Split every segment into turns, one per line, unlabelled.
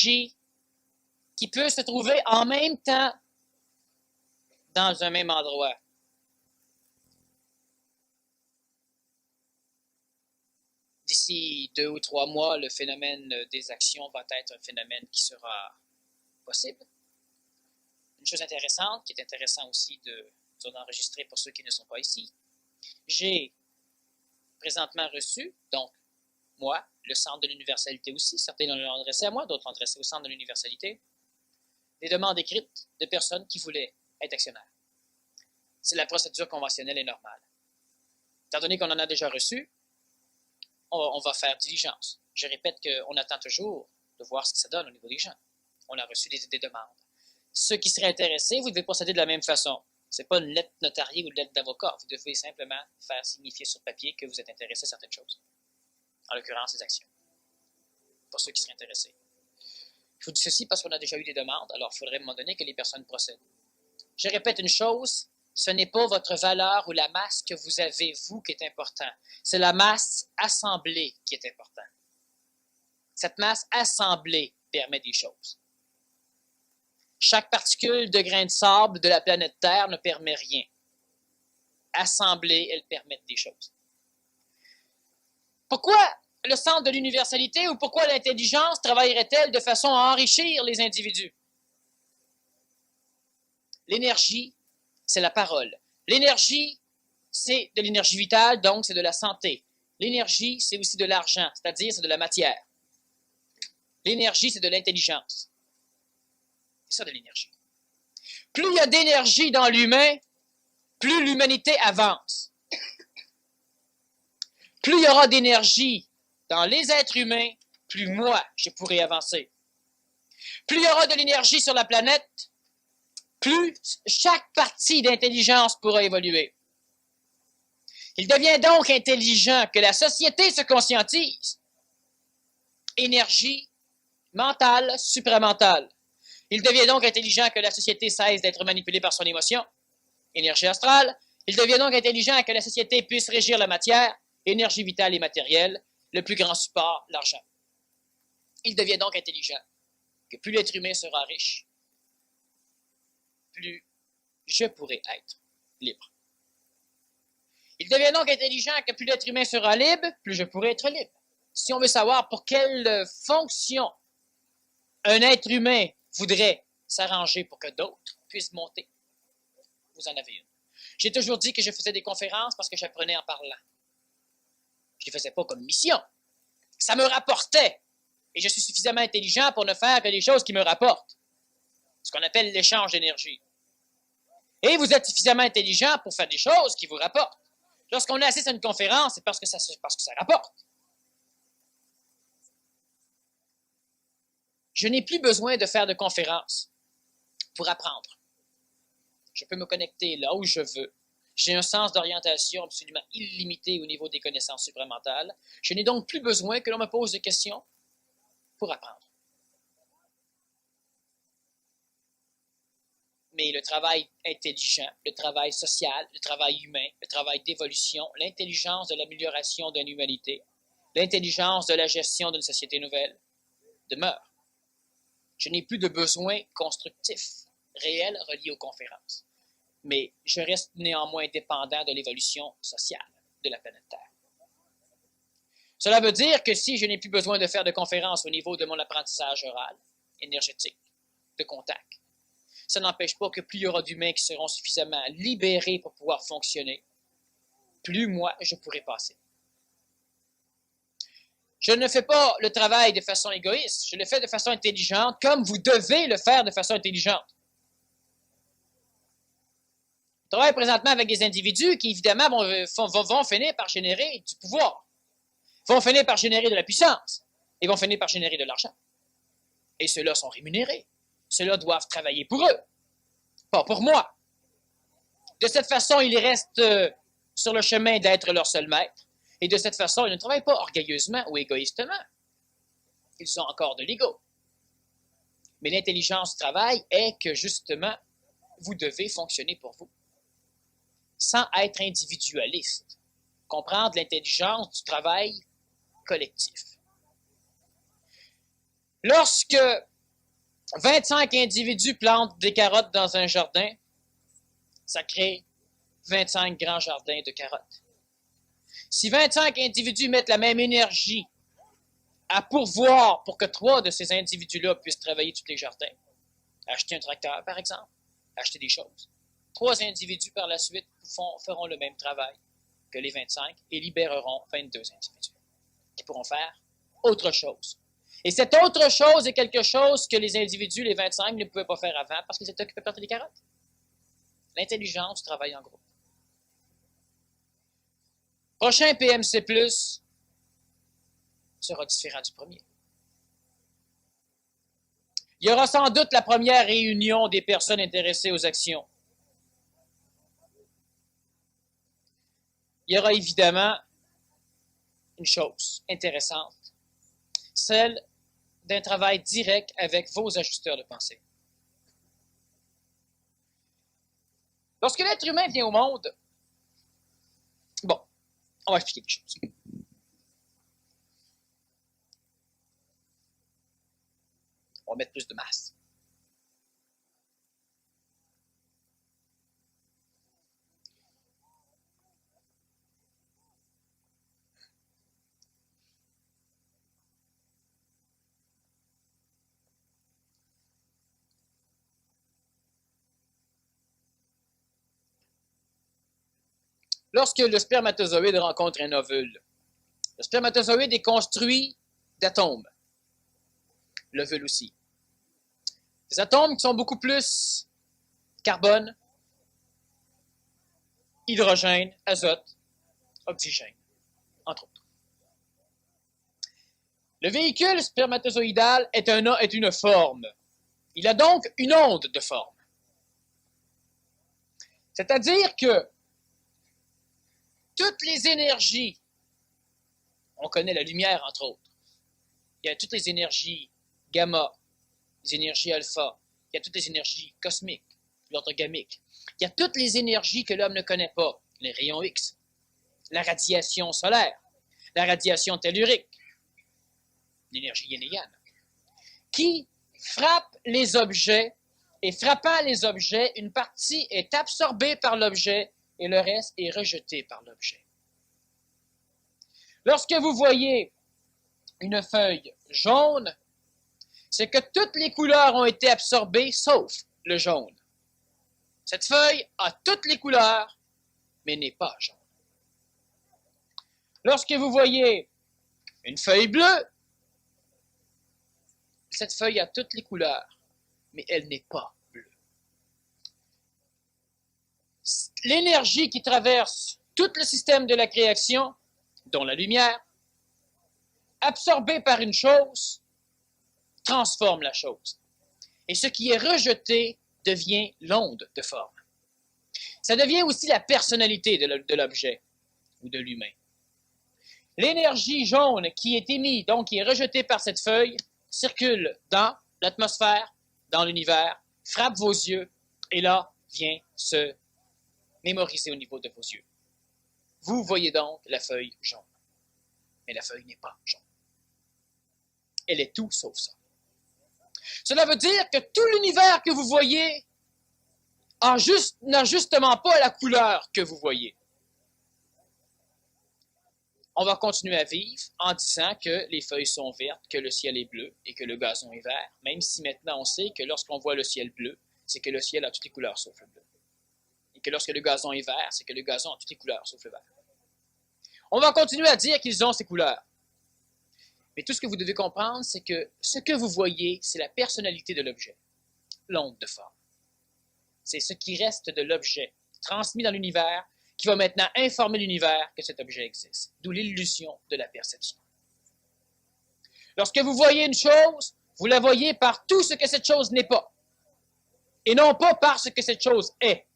énergie qui peut se trouver en même temps dans un même endroit. D'ici 2 ou 3 mois, le phénomène des actions va être un phénomène qui sera possible. Une chose intéressante, qui est intéressant aussi d'enregistrer pour ceux qui ne sont pas ici. J'ai présentement reçu, donc moi, le centre de l'universalité aussi, certains l'ont adressé à moi, d'autres l'ont adressé au centre de l'universalité, des demandes écrites de personnes qui voulaient être actionnaires. C'est la procédure conventionnelle et normale. Étant donné qu'on en a déjà reçu, on va faire diligence. Je répète qu'on attend toujours de voir ce que ça donne au niveau des gens. On a reçu des demandes. Ceux qui seraient intéressés, vous devez procéder de la même façon. Ce n'est pas une lettre notariée ou une lettre d'avocat. Vous devez simplement faire signifier sur papier que vous êtes intéressé à certaines choses. En l'occurrence, les actions. Pour ceux qui seraient intéressés. Je vous dis ceci parce qu'on a déjà eu des demandes, alors il faudrait à un moment donné que les personnes procèdent. Je répète une chose, ce n'est pas votre valeur ou la masse que vous avez, vous, qui est important. C'est la masse assemblée qui est importante. Cette masse assemblée permet des choses. Chaque particule de grain de sable de la planète Terre ne permet rien. Assemblée, elle permet des choses. Pourquoi le centre de l'universalité ou pourquoi l'intelligence travaillerait-elle de façon à enrichir les individus? L'énergie, c'est la parole. L'énergie, c'est de l'énergie vitale, donc c'est de la santé. L'énergie, c'est aussi de l'argent, c'est-à-dire c'est de la matière. L'énergie, c'est de l'intelligence. C'est ça de l'énergie. Plus il y a d'énergie dans l'humain, plus l'humanité avance. Plus il y aura d'énergie dans les êtres humains, plus moi, je pourrai avancer. Plus il y aura de l'énergie sur la planète, plus chaque partie d'intelligence pourra évoluer. Il devient donc intelligent que la société se conscientise. Énergie mentale, supramentale. Il devient donc intelligent que la société cesse d'être manipulée par son émotion. Énergie astrale. Il devient donc intelligent que la société puisse régir la matière. Énergie vitale et matérielle. Le plus grand support, l'argent. Il devient donc intelligent que plus l'être humain sera riche, plus je pourrai être libre. Il devient donc intelligent que plus l'être humain sera libre, plus je pourrai être libre. Si on veut savoir pour quelle fonction un être humain voudrait s'arranger pour que d'autres puissent monter, vous en avez une. J'ai toujours dit que je faisais des conférences parce que j'apprenais en parlant. Je ne les faisais pas comme mission. Ça me rapportait. Et je suis suffisamment intelligent pour ne faire que des choses qui me rapportent. Ce qu'on appelle l'échange d'énergie. Et vous êtes suffisamment intelligent pour faire des choses qui vous rapportent. Lorsqu'on assiste à une conférence, c'est parce que ça rapporte. Je n'ai plus besoin de faire de conférences pour apprendre. Je peux me connecter là où je veux. J'ai un sens d'orientation absolument illimité au niveau des connaissances supramentales. Je n'ai donc plus besoin que l'on me pose des questions pour apprendre. Mais le travail intelligent, le travail social, le travail humain, le travail d'évolution, l'intelligence de l'amélioration d'une humanité, l'intelligence de la gestion d'une société nouvelle demeure. Je n'ai plus de besoin constructif, réel, relié aux conférences. Mais je reste néanmoins dépendant de l'évolution sociale de la planète Terre. Cela veut dire que si je n'ai plus besoin de faire de conférences au niveau de mon apprentissage oral, énergétique, de contact, ça n'empêche pas que plus il y aura d'humains qui seront suffisamment libérés pour pouvoir fonctionner, plus moi, je pourrai passer. Je ne fais pas le travail de façon égoïste, je le fais de façon intelligente, comme vous devez le faire de façon intelligente. Je travaille présentement avec des individus qui, évidemment, vont finir par générer du pouvoir, vont finir par générer de la puissance, et vont finir par générer de l'argent. Et ceux-là sont rémunérés. Ceux-là doivent travailler pour eux, pas pour moi. De cette façon, ils restent sur le chemin d'être leur seul maître. Et de cette façon, ils ne travaillent pas orgueilleusement ou égoïstement. Ils ont encore de l'ego. Mais l'intelligence du travail est que, justement, vous devez fonctionner pour vous, sans être individualiste. Comprendre l'intelligence du travail collectif. Lorsque 25 individus plantent des carottes dans un jardin, ça crée 25 grands jardins de carottes. Si 25 individus mettent la même énergie à pourvoir pour que 3 de ces individus-là puissent travailler tous les jardins, acheter un tracteur par exemple, acheter des choses, 3 individus par la suite feront le même travail que les 25 et libéreront 22 individus qui pourront faire autre chose. Et cette autre chose est quelque chose que les individus, les 25, ne pouvaient pas faire avant parce qu'ils étaient occupés par les carottes. L'intelligence du travail en groupe. Prochain PMC+, sera différent du premier. Il y aura sans doute la première réunion des personnes intéressées aux actions. Il y aura évidemment une chose intéressante, celle d'un travail direct avec vos ajusteurs de pensée. Lorsque l'être humain vient au monde, bon, on va expliquer des choses. On va mettre plus de masse. Lorsque le spermatozoïde rencontre un ovule, le spermatozoïde est construit d'atomes. L'ovule aussi. Des atomes qui sont beaucoup plus carbone, hydrogène, azote, oxygène, entre autres. Le véhicule spermatozoïdal est une forme. Il a donc une onde de forme. C'est-à-dire que toutes les énergies, on connaît la lumière entre autres, il y a toutes les énergies gamma, les énergies alpha, il y a toutes les énergies cosmiques, l'ordre gamique, il y a toutes les énergies que l'homme ne connaît pas, les rayons X, la radiation solaire, la radiation tellurique, l'énergie yin et yang, qui frappe les objets, et frappant les objets, une partie est absorbée par l'objet et le reste est rejeté par l'objet. Lorsque vous voyez une feuille jaune, c'est que toutes les couleurs ont été absorbées sauf le jaune. Cette feuille a toutes les couleurs, mais n'est pas jaune. Lorsque vous voyez une feuille bleue, cette feuille a toutes les couleurs, mais elle n'est pas bleue. L'énergie qui traverse tout le système de la création, dont la lumière, absorbée par une chose, transforme la chose. Et ce qui est rejeté devient l'onde de forme. Ça devient aussi la personnalité de l'objet ou de l'humain. L'énergie jaune qui est émise, donc qui est rejetée par cette feuille, circule dans l'atmosphère, dans l'univers, frappe vos yeux et là vient se mémoriser au niveau de vos yeux. Vous voyez donc la feuille jaune. Mais la feuille n'est pas jaune. Elle est tout sauf ça. Cela veut dire que tout l'univers que vous voyez n'a justement pas la couleur que vous voyez. On va continuer à vivre en disant que les feuilles sont vertes, que le ciel est bleu et que le gazon est vert, même si maintenant on sait que lorsqu'on voit le ciel bleu, c'est que le ciel a toutes les couleurs sauf le bleu. Et que lorsque le gazon est vert, c'est que le gazon a toutes les couleurs sauf le vert. On va continuer à dire qu'ils ont ces couleurs. Mais tout ce que vous devez comprendre, c'est que ce que vous voyez, c'est la personnalité de l'objet, l'onde de forme. C'est ce qui reste de l'objet, transmis dans l'univers, qui va maintenant informer l'univers que cet objet existe, d'où l'illusion de la perception. Lorsque vous voyez une chose, vous la voyez par tout ce que cette chose n'est pas, et non pas par ce que cette chose est,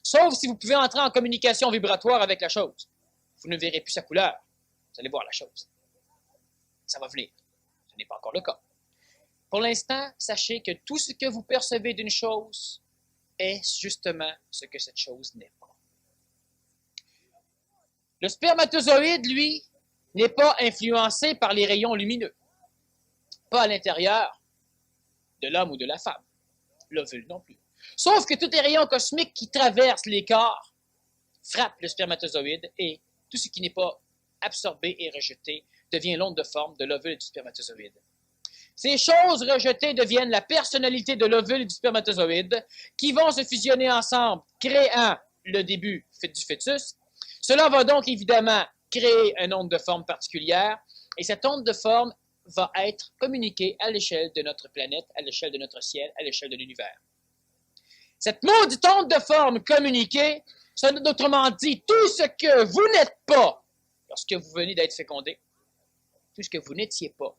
sauf si vous pouvez entrer en communication vibratoire avec la chose. Vous ne verrez plus sa couleur, vous allez voir la chose. Ça va venir. Ce n'est pas encore le cas. Pour l'instant, sachez que tout ce que vous percevez d'une chose est justement ce que cette chose n'est pas. Le spermatozoïde, lui, n'est pas influencé par les rayons lumineux. Pas à l'intérieur. de l'homme ou de la femme. L'ovule non plus. Sauf que tous les rayons cosmiques qui traversent les corps frappent le spermatozoïde et tout ce qui n'est pas absorbé et rejeté devient l'onde de forme de l'ovule et du spermatozoïde. Ces choses rejetées deviennent la personnalité de l'ovule et du spermatozoïde qui vont se fusionner ensemble, créant le début du fœtus. Cela va donc évidemment créer une onde de forme particulière et cette onde de forme va être communiquée à l'échelle de notre planète, à l'échelle de notre ciel, à l'échelle de l'univers. Cette maudite onde de forme communiquée, ça autrement dit, tout ce que vous n'êtes pas lorsque vous venez d'être fécondé, tout ce que vous n'étiez pas,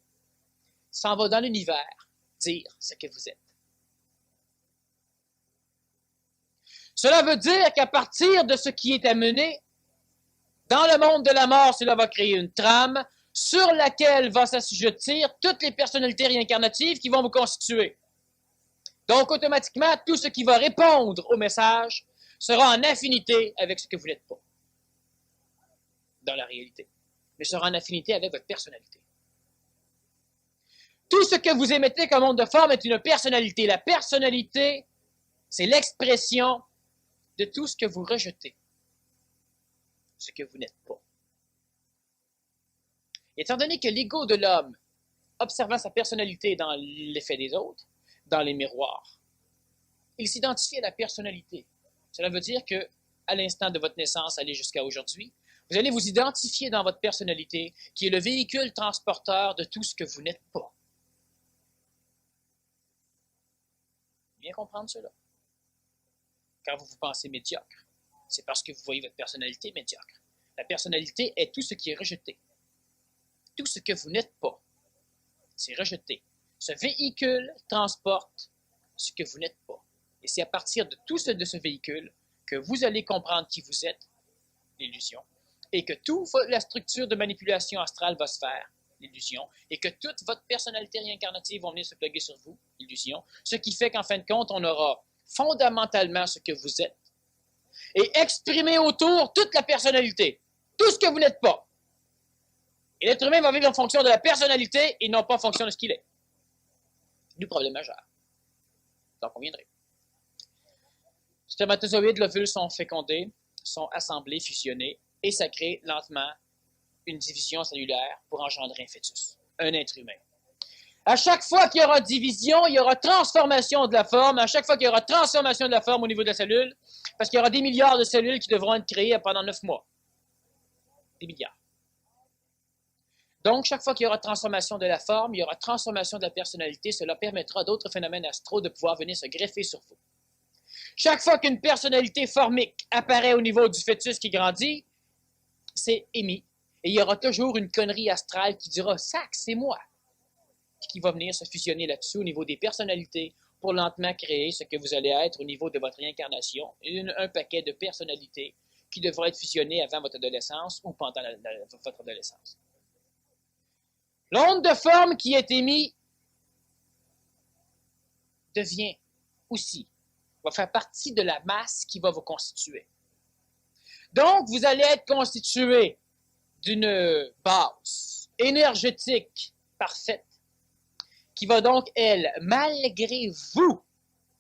s'en va dans l'univers dire ce que vous êtes. Cela veut dire qu'à partir de ce qui est amené, dans le monde de la mort, cela va créer une trame sur laquelle va s'assujettir toutes les personnalités réincarnatives qui vont vous constituer. Donc, automatiquement, tout ce qui va répondre au message sera en affinité avec ce que vous n'êtes pas, dans la réalité, mais sera en affinité avec votre personnalité. Tout ce que vous émettez comme onde de forme est une personnalité. La personnalité, c'est l'expression de tout ce que vous rejetez, ce que vous n'êtes pas. Et étant donné que l'ego de l'homme, observant sa personnalité dans l'effet des autres, dans les miroirs, il s'identifie à la personnalité. Cela veut dire que, à l'instant de votre naissance, aller jusqu'à aujourd'hui, vous allez vous identifier dans votre personnalité, qui est le véhicule transporteur de tout ce que vous n'êtes pas. Bien comprendre cela. Quand vous vous pensez médiocre, c'est parce que vous voyez votre personnalité médiocre. La personnalité est tout ce qui est rejeté. Tout ce que vous n'êtes pas, c'est rejeté. Ce véhicule transporte ce que vous n'êtes pas. Et c'est à partir de tout de ce véhicule que vous allez comprendre qui vous êtes, l'illusion, et que toute la structure de manipulation astrale va se faire, l'illusion, et que toute votre personnalité réincarnative va venir se plugger sur vous, l'illusion, ce qui fait qu'en fin de compte, on aura fondamentalement ce que vous êtes, et exprimer autour toute la personnalité, tout ce que vous n'êtes pas. Et l'être humain va vivre en fonction de la personnalité et non pas en fonction de ce qu'il est. Du problème majeur. Donc, on viendrait. Spermatozoïdes, l'ovule sont fécondés, sont assemblés, fusionnés, et ça crée lentement une division cellulaire pour engendrer un fœtus, un être humain. À chaque fois qu'il y aura division, il y aura transformation de la forme. À chaque fois qu'il y aura transformation de la forme au niveau de la cellule, parce qu'il y aura des milliards de cellules qui devront être créées pendant 9 mois. Des milliards. Donc, chaque fois qu'il y aura transformation de la forme, il y aura transformation de la personnalité. Cela permettra à d'autres phénomènes astraux de pouvoir venir se greffer sur vous. Chaque fois qu'une personnalité formique apparaît au niveau du fœtus qui grandit, c'est émis. Et il y aura toujours une connerie astrale qui dira « Sac, c'est moi », qui va venir se fusionner là-dessus au niveau des personnalités pour lentement créer ce que vous allez être au niveau de votre réincarnation, un paquet de personnalités qui devra être fusionnées avant votre adolescence ou pendant votre adolescence. L'onde de forme qui est émise devient aussi, va faire partie de la masse qui va vous constituer. Donc, vous allez être constitué d'une base énergétique parfaite qui va donc, elle, malgré vous,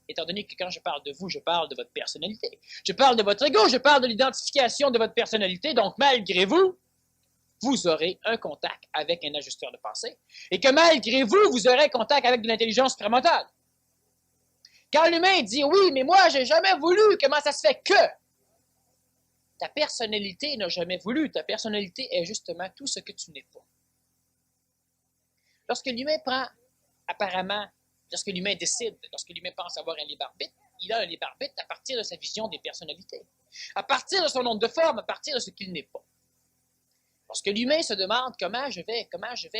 étant donné que quand je parle de vous, je parle de votre personnalité, je parle de votre ego, je parle de l'identification de votre personnalité, donc malgré vous, vous aurez un contact avec un ajusteur de pensée, et que malgré vous, vous aurez contact avec de l'intelligence supramentale. Quand l'humain dit « Oui, mais moi, j'ai jamais voulu, comment ça se fait que? » Ta personnalité n'a jamais voulu. Ta personnalité est justement tout ce que tu n'es pas. Lorsque l'humain prend, apparemment, lorsque l'humain décide, lorsque l'humain pense avoir un libre arbitre, il a un libre arbitre à partir de sa vision des personnalités, à partir de son nombre de formes, à partir de ce qu'il n'est pas. Lorsque l'humain se demande comment je vais,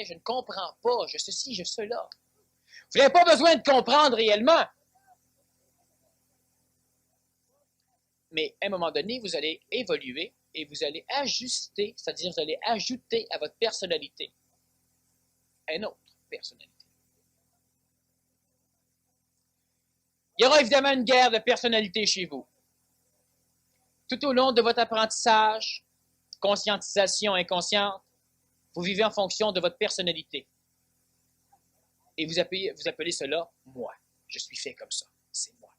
je ne comprends pas, je ceci, je cela. Vous n'avez pas besoin de comprendre réellement. Mais à un moment donné, vous allez évoluer et vous allez ajuster, c'est-à-dire vous allez ajouter à votre personnalité une autre personnalité. Il y aura évidemment une guerre de personnalité chez vous. Tout au long de votre apprentissage, conscientisation inconsciente, vous vivez en fonction de votre personnalité. Et vous appelez cela moi. Je suis fait comme ça. C'est moi.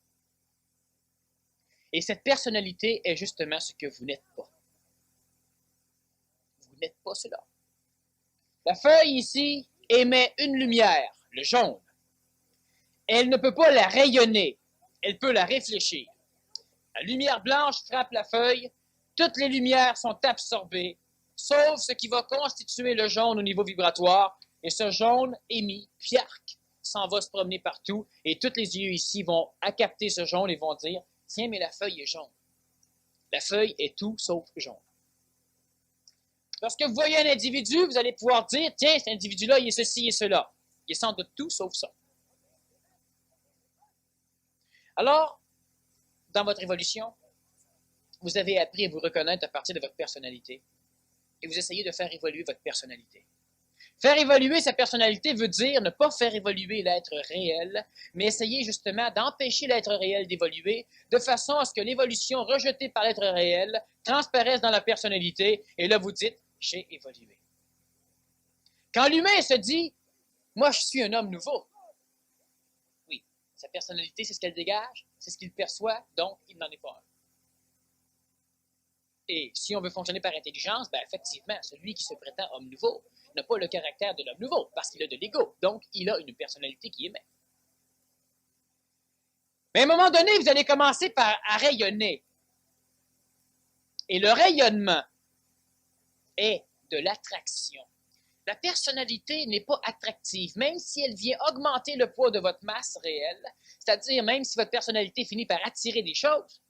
Et cette personnalité est justement ce que vous n'êtes pas. Vous n'êtes pas cela. La feuille ici émet une lumière, le jaune. Elle ne peut pas la rayonner. Elle peut la réfléchir. La lumière blanche frappe la feuille. Toutes les lumières sont absorbées, sauf ce qui va constituer le jaune au niveau vibratoire. Et ce jaune émis, piarc, s'en va se promener partout. Et tous les yeux ici vont capter ce jaune et vont dire « Tiens, mais la feuille est jaune. » La feuille est tout sauf jaune. Lorsque vous voyez un individu, vous allez pouvoir dire « Tiens, cet individu-là, il est ceci et cela. » Il est sans doute tout sauf ça. Alors, dans votre évolution, vous avez appris à vous reconnaître à partir de votre personnalité et vous essayez de faire évoluer votre personnalité. Faire évoluer sa personnalité veut dire ne pas faire évoluer l'être réel, mais essayer justement d'empêcher l'être réel d'évoluer de façon à ce que l'évolution rejetée par l'être réel transparaisse dans la personnalité et là vous dites « j'ai évolué ». Quand l'humain se dit « moi je suis un homme nouveau », oui, sa personnalité c'est ce qu'elle dégage, c'est ce qu'il perçoit, donc il n'en est pas un. Et si on veut fonctionner par intelligence, bien effectivement, celui qui se prétend homme nouveau n'a pas le caractère de l'homme nouveau, parce qu'il a de l'ego, donc il a une personnalité qui émet. Mais à un moment donné, vous allez commencer à rayonner. Et le rayonnement est de l'attraction. La personnalité n'est pas attractive, même si elle vient augmenter le poids de votre masse réelle, c'est-à-dire même si votre personnalité finit par attirer des choses,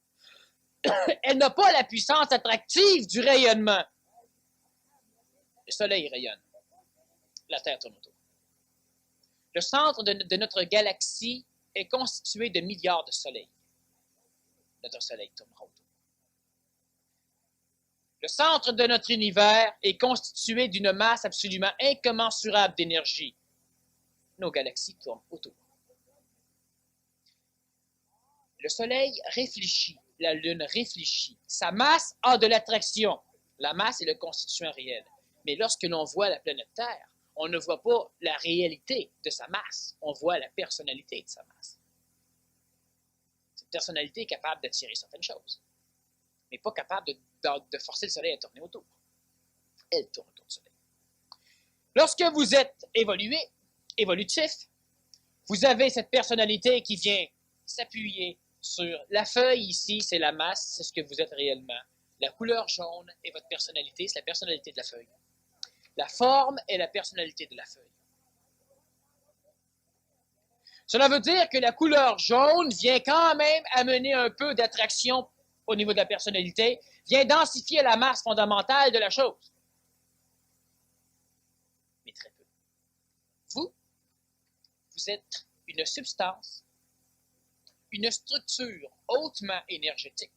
elle n'a pas la puissance attractive du rayonnement. Le soleil rayonne. La Terre tourne autour. Le centre de notre galaxie est constitué de milliards de soleils. Notre soleil tournera autour. Le centre de notre univers est constitué d'une masse absolument incommensurable d'énergie. Nos galaxies tournent autour. Le soleil réfléchit. La Lune réfléchit. Sa masse a de l'attraction. La masse est le constituant réel. Mais lorsque l'on voit la planète Terre, on ne voit pas la réalité de sa masse. On voit la personnalité de sa masse. Cette personnalité est capable d'attirer certaines choses, mais pas capable de forcer le soleil à tourner autour. Elle tourne autour du soleil. Lorsque vous êtes évolutif, vous avez cette personnalité qui vient s'appuyer sur la feuille ici, c'est la masse, c'est ce que vous êtes réellement. La couleur jaune est votre personnalité, c'est la personnalité de la feuille. La forme est la personnalité de la feuille. Cela veut dire que la couleur jaune vient quand même amener un peu d'attraction au niveau de la personnalité, vient densifier la masse fondamentale de la chose. Mais très peu. Vous êtes une substance, une structure hautement énergétique,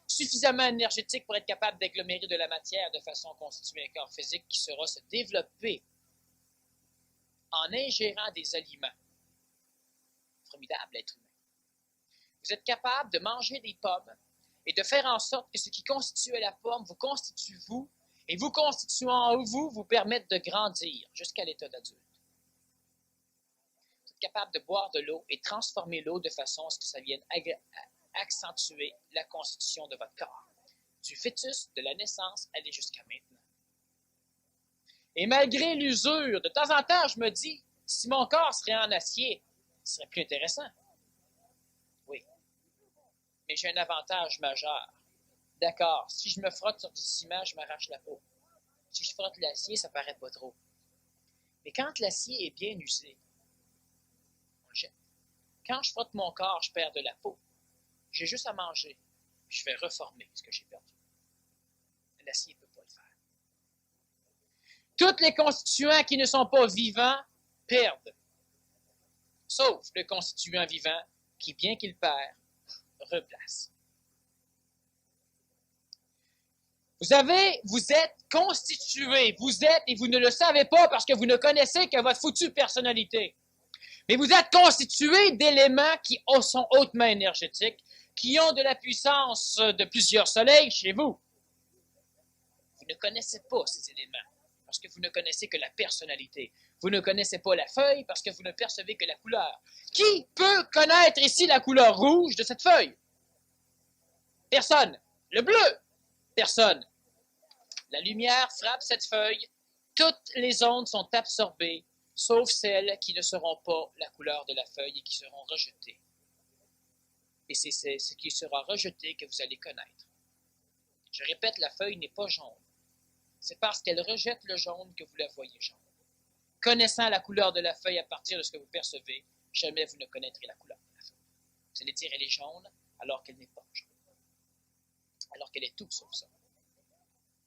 suffisamment énergétique pour être capable d'agglomérer de la matière de façon à constituer un corps physique qui sera se développer en ingérant des aliments. Formidable être humain. Vous êtes capable de manger des pommes et de faire en sorte que ce qui constituait la pomme vous constitue vous, et vous constituant vous permettent de grandir jusqu'à l'état d'adulte. Vous êtes capable de boire de l'eau et transformer l'eau de façon à ce que ça vienne accentuer la constitution de votre corps. Du fœtus, de la naissance, aller jusqu'à maintenant. Et malgré l'usure, de temps en temps, je me dis, si mon corps serait en acier, ce serait plus intéressant. Oui. Mais j'ai un avantage majeur. D'accord, si je me frotte sur du ciment, je m'arrache la peau. Si je frotte l'acier, ça paraît pas trop. Mais quand l'acier est bien usé, on le jette. Quand je frotte mon corps, je perds de la peau. J'ai juste à manger, puis je vais reformer ce que j'ai perdu. L'acier ne peut pas le faire. Tous les constituants qui ne sont pas vivants perdent, sauf le constituant vivant qui, bien qu'il perd, replace. Vous êtes constitué, vous êtes, et vous ne le savez pas parce que vous ne connaissez que votre foutue personnalité. Mais vous êtes constitué d'éléments qui sont hautement énergétiques, qui ont de la puissance de plusieurs soleils chez vous. Vous ne connaissez pas ces éléments parce que vous ne connaissez que la personnalité. Vous ne connaissez pas la feuille parce que vous ne percevez que la couleur. Qui peut connaître ici la couleur rouge de cette feuille? Personne. Le bleu? Personne. La lumière frappe cette feuille. Toutes les ondes sont absorbées, sauf celles qui ne seront pas la couleur de la feuille et qui seront rejetées. Et c'est ce qui sera rejeté que vous allez connaître. Je répète, la feuille n'est pas jaune. C'est parce qu'elle rejette le jaune que vous la voyez jaune. Connaissant la couleur de la feuille à partir de ce que vous percevez, jamais vous ne connaîtrez la couleur de la feuille. Vous allez dire elle est jaune alors qu'elle n'est pas jaune. Alors qu'elle est tout sauf ça.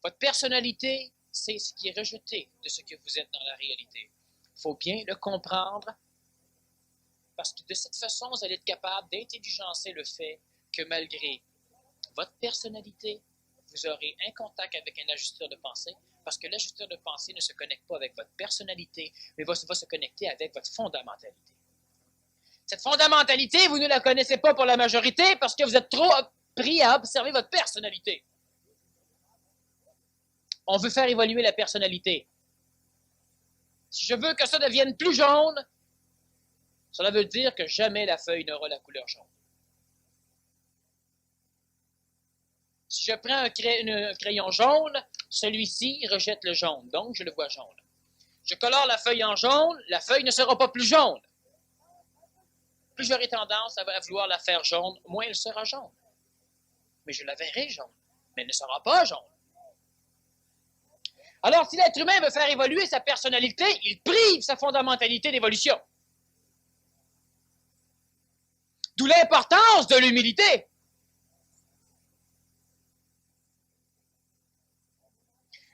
Votre personnalité, c'est ce qui est rejeté de ce que vous êtes dans la réalité. Il faut bien le comprendre parce que de cette façon, vous allez être capable d'intelligencer le fait que malgré votre personnalité, vous aurez un contact avec un ajusteur de pensée parce que l'ajusteur de pensée ne se connecte pas avec votre personnalité, mais va se connecter avec votre fondamentalité. Cette fondamentalité, vous ne la connaissez pas pour la majorité parce que vous êtes trop pris à observer votre personnalité. On veut faire évoluer la personnalité. Si je veux que ça devienne plus jaune, cela veut dire que jamais la feuille n'aura la couleur jaune. Si je prends un crayon jaune, celui-ci rejette le jaune, donc je le vois jaune. Je colore la feuille en jaune, la feuille ne sera pas plus jaune. Plus j'aurai tendance à vouloir la faire jaune, moins elle sera jaune. Mais je la verrai jaune, mais elle ne sera pas jaune. Alors, si l'être humain veut faire évoluer sa personnalité, il prive sa fondamentalité d'évolution. D'où l'importance de l'humilité.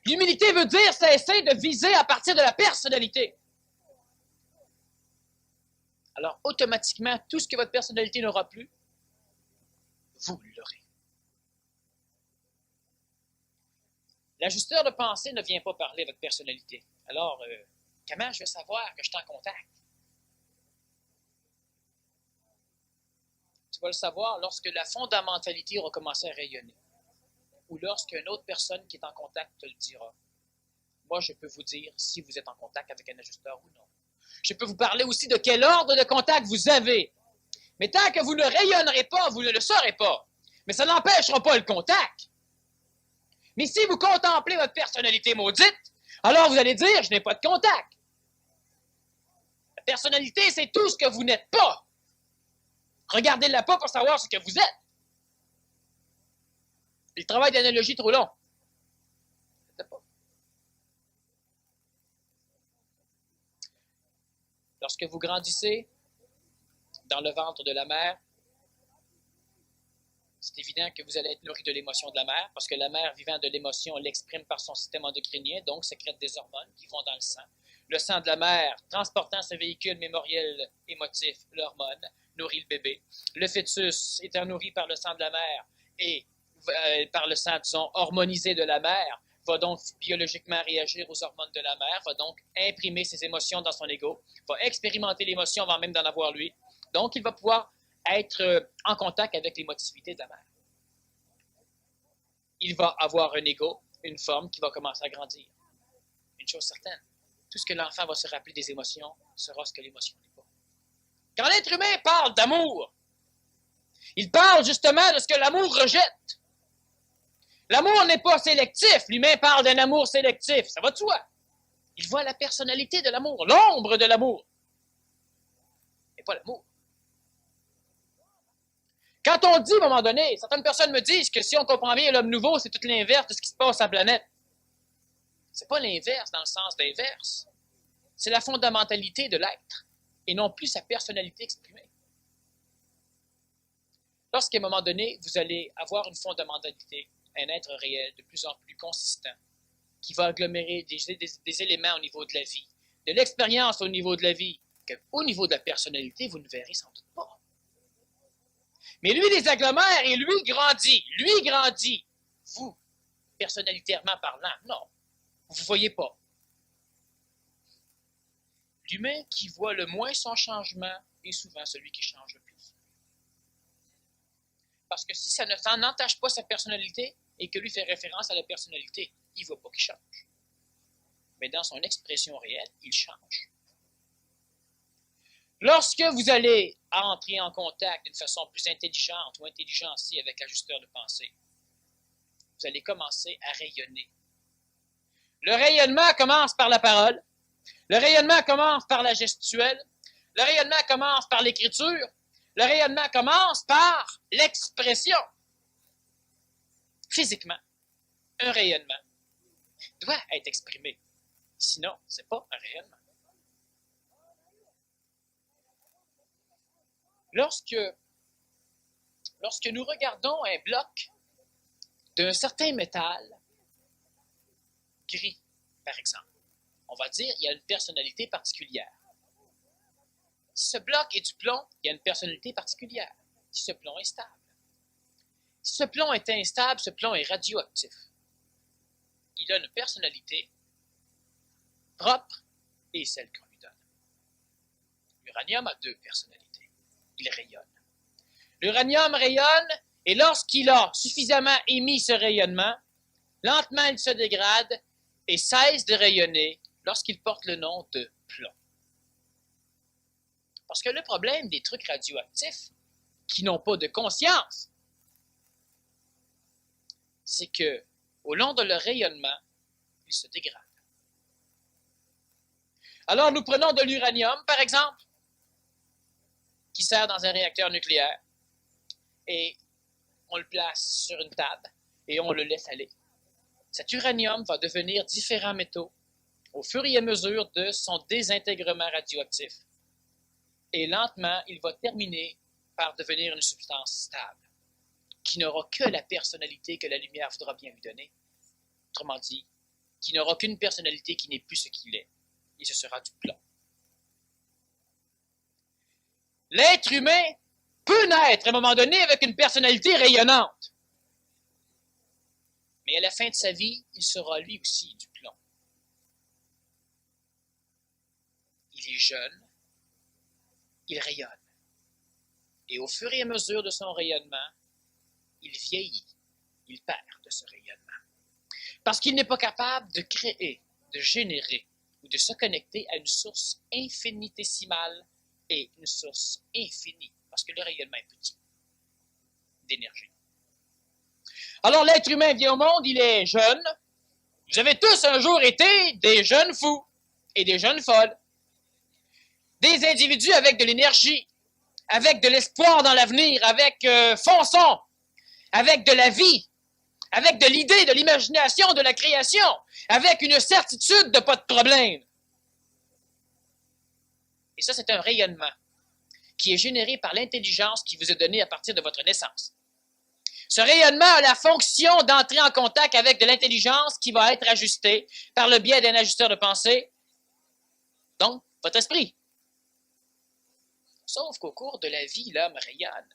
L'humilité veut dire cesser de viser à partir de la personnalité. Alors, automatiquement, tout ce que votre personnalité n'aura plus, vous l'aurez. L'ajusteur de pensée ne vient pas parler de votre personnalité. Alors, comment je vais savoir que je suis en contact? Tu vas le savoir lorsque la fondamentalité aura commencé à rayonner. Ou lorsqu'une autre personne qui est en contact te le dira. Moi, je peux vous dire si vous êtes en contact avec un ajusteur ou non. Je peux vous parler aussi de quel ordre de contact vous avez. Mais tant que vous ne rayonnerez pas, vous ne le saurez pas. Mais ça n'empêchera pas le contact. Mais si vous contemplez votre personnalité maudite, alors vous allez dire, je n'ai pas de contact. La personnalité, c'est tout ce que vous n'êtes pas. Regardez-la pas pour savoir ce que vous êtes. Et le travail d'analogie est trop long. Lorsque vous grandissez dans le ventre de la mère, c'est évident que vous allez être nourri de l'émotion de la mère, parce que la mère, vivant de l'émotion, l'exprime par son système endocrinien, donc sécrète des hormones qui vont dans le sang. Le sang de la mère, transportant ce véhicule mémoriel émotif, l'hormone, nourrit le bébé. Le fœtus, étant nourri par le sang de la mère et par le sang, disons, hormonisé de la mère, va donc biologiquement réagir aux hormones de la mère, va donc imprimer ses émotions dans son ego, va expérimenter l'émotion avant même d'en avoir lui. Donc, il va pouvoir être en contact avec l'émotivité de la mère. Il va avoir un ego, une forme qui va commencer à grandir. Une chose certaine, tout ce que l'enfant va se rappeler des émotions sera ce que l'émotion n'est pas. Quand l'être humain parle d'amour, il parle justement de ce que l'amour rejette. L'amour n'est pas sélectif. L'humain parle d'un amour sélectif. Ça va de soi. Il voit la personnalité de l'amour, l'ombre de l'amour, mais pas l'amour. Quand on dit, à un moment donné, certaines personnes me disent que si on comprend bien l'homme nouveau, c'est tout l'inverse de ce qui se passe sur la planète. C'est pas l'inverse dans le sens d'inverse. C'est la fondamentalité de l'être et non plus sa personnalité exprimée. Lorsqu'à un moment donné, vous allez avoir une fondamentalité, un être réel de plus en plus consistant, qui va agglomérer des éléments au niveau de la vie, de l'expérience au niveau de la vie, qu'au niveau de la personnalité, vous ne verrez sans doute pas. Mais lui les agglomère et lui grandit. Lui grandit. Vous, personnalitairement parlant, non. Vous ne voyez pas. L'humain qui voit le moins son changement est souvent celui qui change le plus. Parce que si ça n'entache pas sa personnalité et que lui fait référence à la personnalité, il ne voit pas qu'il change. mais dans son expression réelle, il change. Lorsque vous allez entrer en contact d'une façon plus intelligente ou intelligenciée avec l'ajusteur de pensée, vous allez commencer à rayonner. Le rayonnement commence par la parole, le rayonnement commence par la gestuelle, le rayonnement commence par l'écriture, le rayonnement commence par l'expression. Physiquement, un rayonnement doit être exprimé. Sinon, ce n'est pas un rayonnement. Lorsque nous regardons un bloc d'un certain métal, gris, par exemple, on va dire qu'il y a une personnalité particulière. Si ce bloc est du plomb, il y a une personnalité particulière. Si ce plomb est stable. Si ce plomb est instable, ce plomb est radioactif. Il a une personnalité propre et celle qu'on lui donne. L'uranium a deux personnalités. Il rayonne. L'uranium rayonne et lorsqu'il a suffisamment émis ce rayonnement, lentement il se dégrade et cesse de rayonner lorsqu'il porte le nom de plomb. Parce que le problème des trucs radioactifs qui n'ont pas de conscience, c'est que au long de leur rayonnement, ils se dégradent. Alors nous prenons de l'uranium, par exemple, qui sert dans un réacteur nucléaire, et on le place sur une table et on le laisse aller. Cet uranium va devenir différents métaux au fur et à mesure de son désintégrement radioactif. Et lentement, il va terminer par devenir une substance stable, qui n'aura que la personnalité que la lumière voudra bien lui donner. Autrement dit, qui n'aura qu'une personnalité qui n'est plus ce qu'il est, et ce sera du plomb. L'être humain peut naître à un moment donné avec une personnalité rayonnante. Mais à la fin de sa vie, il sera lui aussi du plomb. Il est jeune, il rayonne. Et au fur et à mesure de son rayonnement, il vieillit, il perd de ce rayonnement. Parce qu'il n'est pas capable de créer, de générer ou de se connecter à une source infinitésimale et une source infinie, parce que le rayonnement est petit, d'énergie. Alors l'être humain vient au monde, il est jeune. Vous avez tous un jour été des jeunes fous et des jeunes folles. Des individus avec de l'énergie, avec de l'espoir dans l'avenir, avec fonçons, avec de la vie, avec de l'idée, de l'imagination, de la création, avec une certitude de pas de problème. Et ça, c'est un rayonnement qui est généré par l'intelligence qui vous est donnée à partir de votre naissance. Ce rayonnement a la fonction d'entrer en contact avec de l'intelligence qui va être ajustée par le biais d'un ajusteur de pensée, donc votre esprit. Sauf qu'au cours de la vie, l'homme rayonne.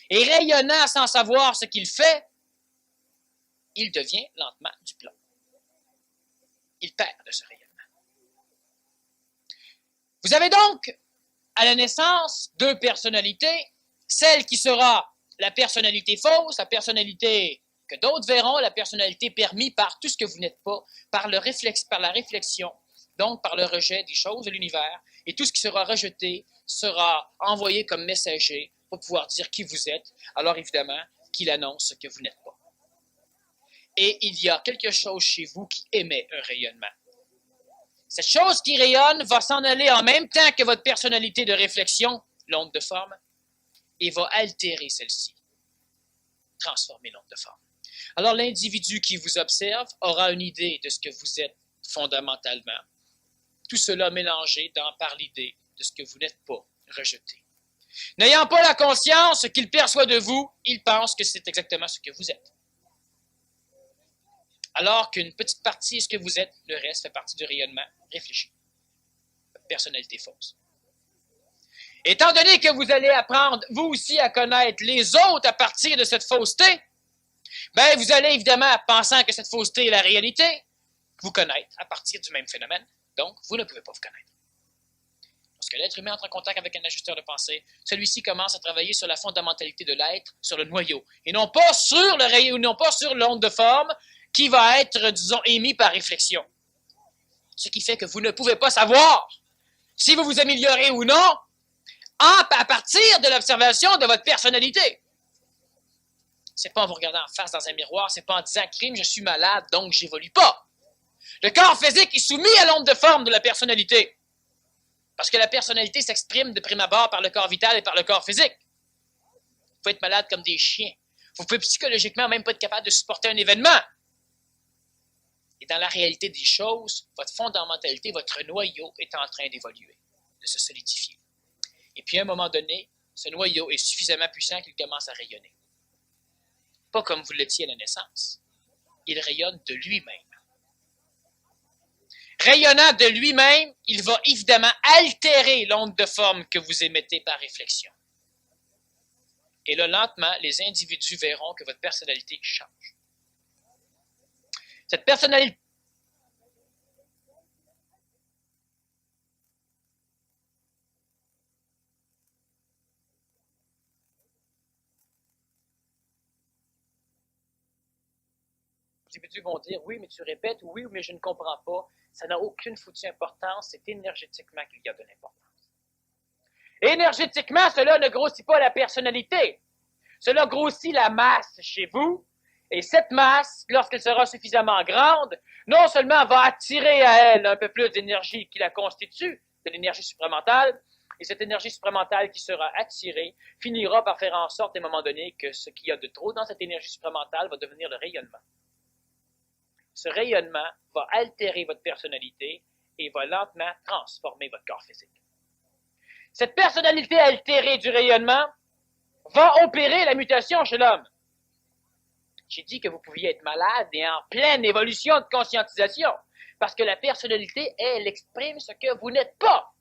Et rayonnant sans savoir ce qu'il fait, il devient lentement du plomb. Il perd de ce rayonnement. Vous avez donc, à la naissance, deux personnalités. Celle qui sera la personnalité fausse, la personnalité que d'autres verront, la personnalité permise par tout ce que vous n'êtes pas, par la réflexion, donc par le rejet des choses de l'univers. Et tout ce qui sera rejeté sera envoyé comme messager pour pouvoir dire qui vous êtes, alors évidemment qu'il annonce ce que vous n'êtes pas. Et il y a quelque chose chez vous qui émet un rayonnement. Cette chose qui rayonne va s'en aller en même temps que votre personnalité de réflexion, l'onde de forme, et va altérer celle-ci, transformer l'onde de forme. Alors l'individu qui vous observe aura une idée de ce que vous êtes fondamentalement. Tout cela mélangé par l'idée de ce que vous n'êtes pas rejeté. N'ayant pas la conscience qu'il perçoit de vous, il pense que c'est exactement ce que vous êtes. Alors qu'une petite partie est ce que vous êtes, le reste fait partie du rayonnement réfléchi. Personnalité fausse. Étant donné que vous allez apprendre, vous aussi, à connaître les autres à partir de cette fausseté, ben vous allez évidemment, pensant que cette fausseté est la réalité, vous connaître à partir du même phénomène. Donc, vous ne pouvez pas vous connaître. Lorsque l'être humain entre en contact avec un ajusteur de pensée, celui-ci commence à travailler sur la fondamentalité de l'être, sur le noyau, et non pas sur le rayon, non pas sur l'onde de forme qui va être, disons, émis par réflexion. Ce qui fait que vous ne pouvez pas savoir si vous vous améliorez ou non à partir de l'observation de votre personnalité. C'est pas en vous regardant en face dans un miroir, c'est pas en disant crime, je suis malade, donc j'évolue pas. Le corps physique est soumis à l'onde de forme de la personnalité. Parce que la personnalité s'exprime de prime abord par le corps vital et par le corps physique. Vous pouvez être malade comme des chiens. Vous pouvez psychologiquement même pas être capable de supporter un événement. Et dans la réalité des choses, votre fondamentalité, votre noyau est en train d'évoluer, de se solidifier. Et puis à un moment donné, ce noyau est suffisamment puissant qu'il commence à rayonner. Pas comme vous l'étiez à la naissance. Il rayonne de lui-même. Rayonnant de lui-même, il va évidemment altérer l'onde de forme que vous émettez par réflexion. Et là, lentement, les individus verront que votre personnalité change. Cette personnalité... Les individus vont dire, oui, mais tu répètes, oui, mais je ne comprends pas. Ça n'a aucune foutue importance, c'est énergétiquement qu'il y a de l'importance. Énergétiquement, cela ne grossit pas la personnalité. Cela grossit la masse chez vous. Et cette masse, lorsqu'elle sera suffisamment grande, non seulement va attirer à elle un peu plus d'énergie qui la constitue, de l'énergie supramentale, et cette énergie supramentale qui sera attirée finira par faire en sorte, à un moment donné, que ce qu'il y a de trop dans cette énergie supramentale va devenir le rayonnement. Ce rayonnement va altérer votre personnalité et va lentement transformer votre corps physique. Cette personnalité altérée du rayonnement va opérer la mutation chez l'homme. J'ai dit que vous pouviez être malade et en pleine évolution de conscientisation, parce que la personnalité, elle exprime ce que vous n'êtes pas.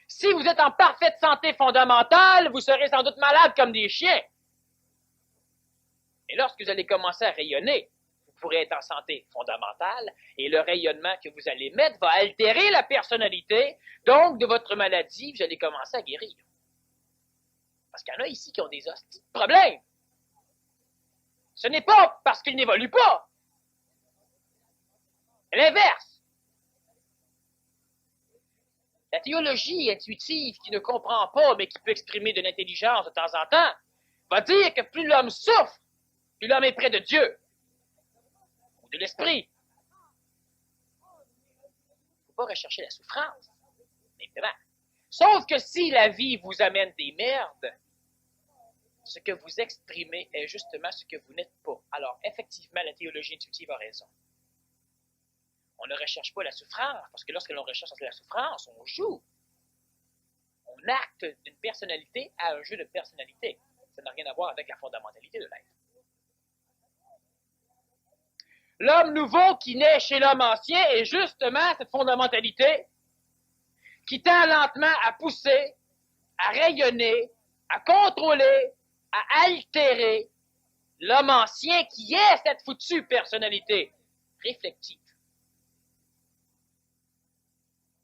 Si vous êtes en parfaite santé fondamentale, vous serez sans doute malade comme des chiens. Et lorsque vous allez commencer à rayonner, vous pourrez être en santé fondamentale et le rayonnement que vous allez mettre va altérer la personnalité. Donc, de votre maladie, vous allez commencer à guérir. Parce qu'il y en a ici qui ont des hosties de problèmes. Ce n'est pas parce qu'ils n'évoluent pas. C'est l'inverse. La théologie intuitive qui ne comprend pas, mais qui peut exprimer de l'intelligence de temps en temps, va dire que plus l'homme souffre, plus l'homme est près de Dieu, ou de l'esprit. Il ne faut pas rechercher la souffrance, évidemment. Sauf que si la vie vous amène des merdes, ce que vous exprimez est justement ce que vous n'êtes pas. Alors, effectivement, la théologie intuitive a raison. On ne recherche pas la souffrance, parce que lorsque l'on recherche la souffrance, on joue. On acte d'une personnalité à un jeu de personnalité. Ça n'a rien à voir avec la fondamentalité de l'être. L'homme nouveau qui naît chez l'homme ancien est justement cette fondamentalité qui tend lentement à pousser, à rayonner, à contrôler, à altérer l'homme ancien qui est cette foutue personnalité réflective.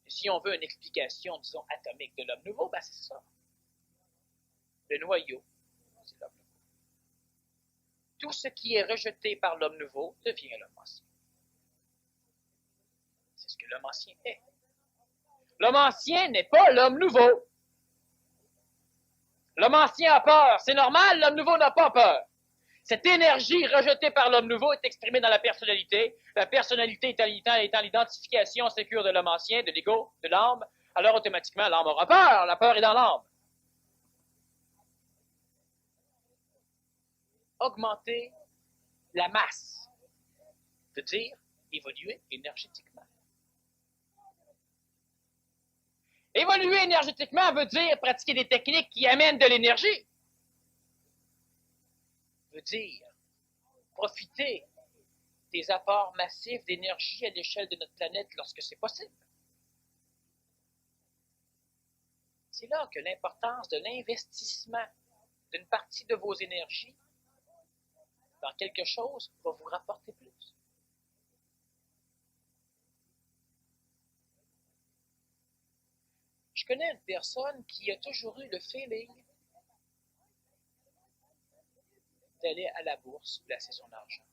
Et si on veut une explication, disons, atomique de l'homme nouveau, ben c'est ça. Le noyau, c'est l'homme nouveau. Tout ce qui est rejeté par l'homme nouveau devient l'homme ancien. C'est ce que l'homme ancien est. L'homme ancien n'est pas l'homme nouveau. L'homme ancien a peur. C'est normal, l'homme nouveau n'a pas peur. Cette énergie rejetée par l'homme nouveau est exprimée dans la personnalité. La personnalité étant l'identification sécure de l'homme ancien, de l'ego, de l'âme, alors automatiquement l'âme aura peur. La peur est dans l'âme. Augmenter la masse veut dire évoluer énergétiquement. Évoluer énergétiquement veut dire pratiquer des techniques qui amènent de l'énergie. Veut dire profiter des apports massifs d'énergie à l'échelle de notre planète lorsque c'est possible. C'est là que l'importance de l'investissement d'une partie de vos énergies dans quelque chose va vous rapporter plus. Je connais une personne qui a toujours eu le feeling d'aller à la bourse placer son argent.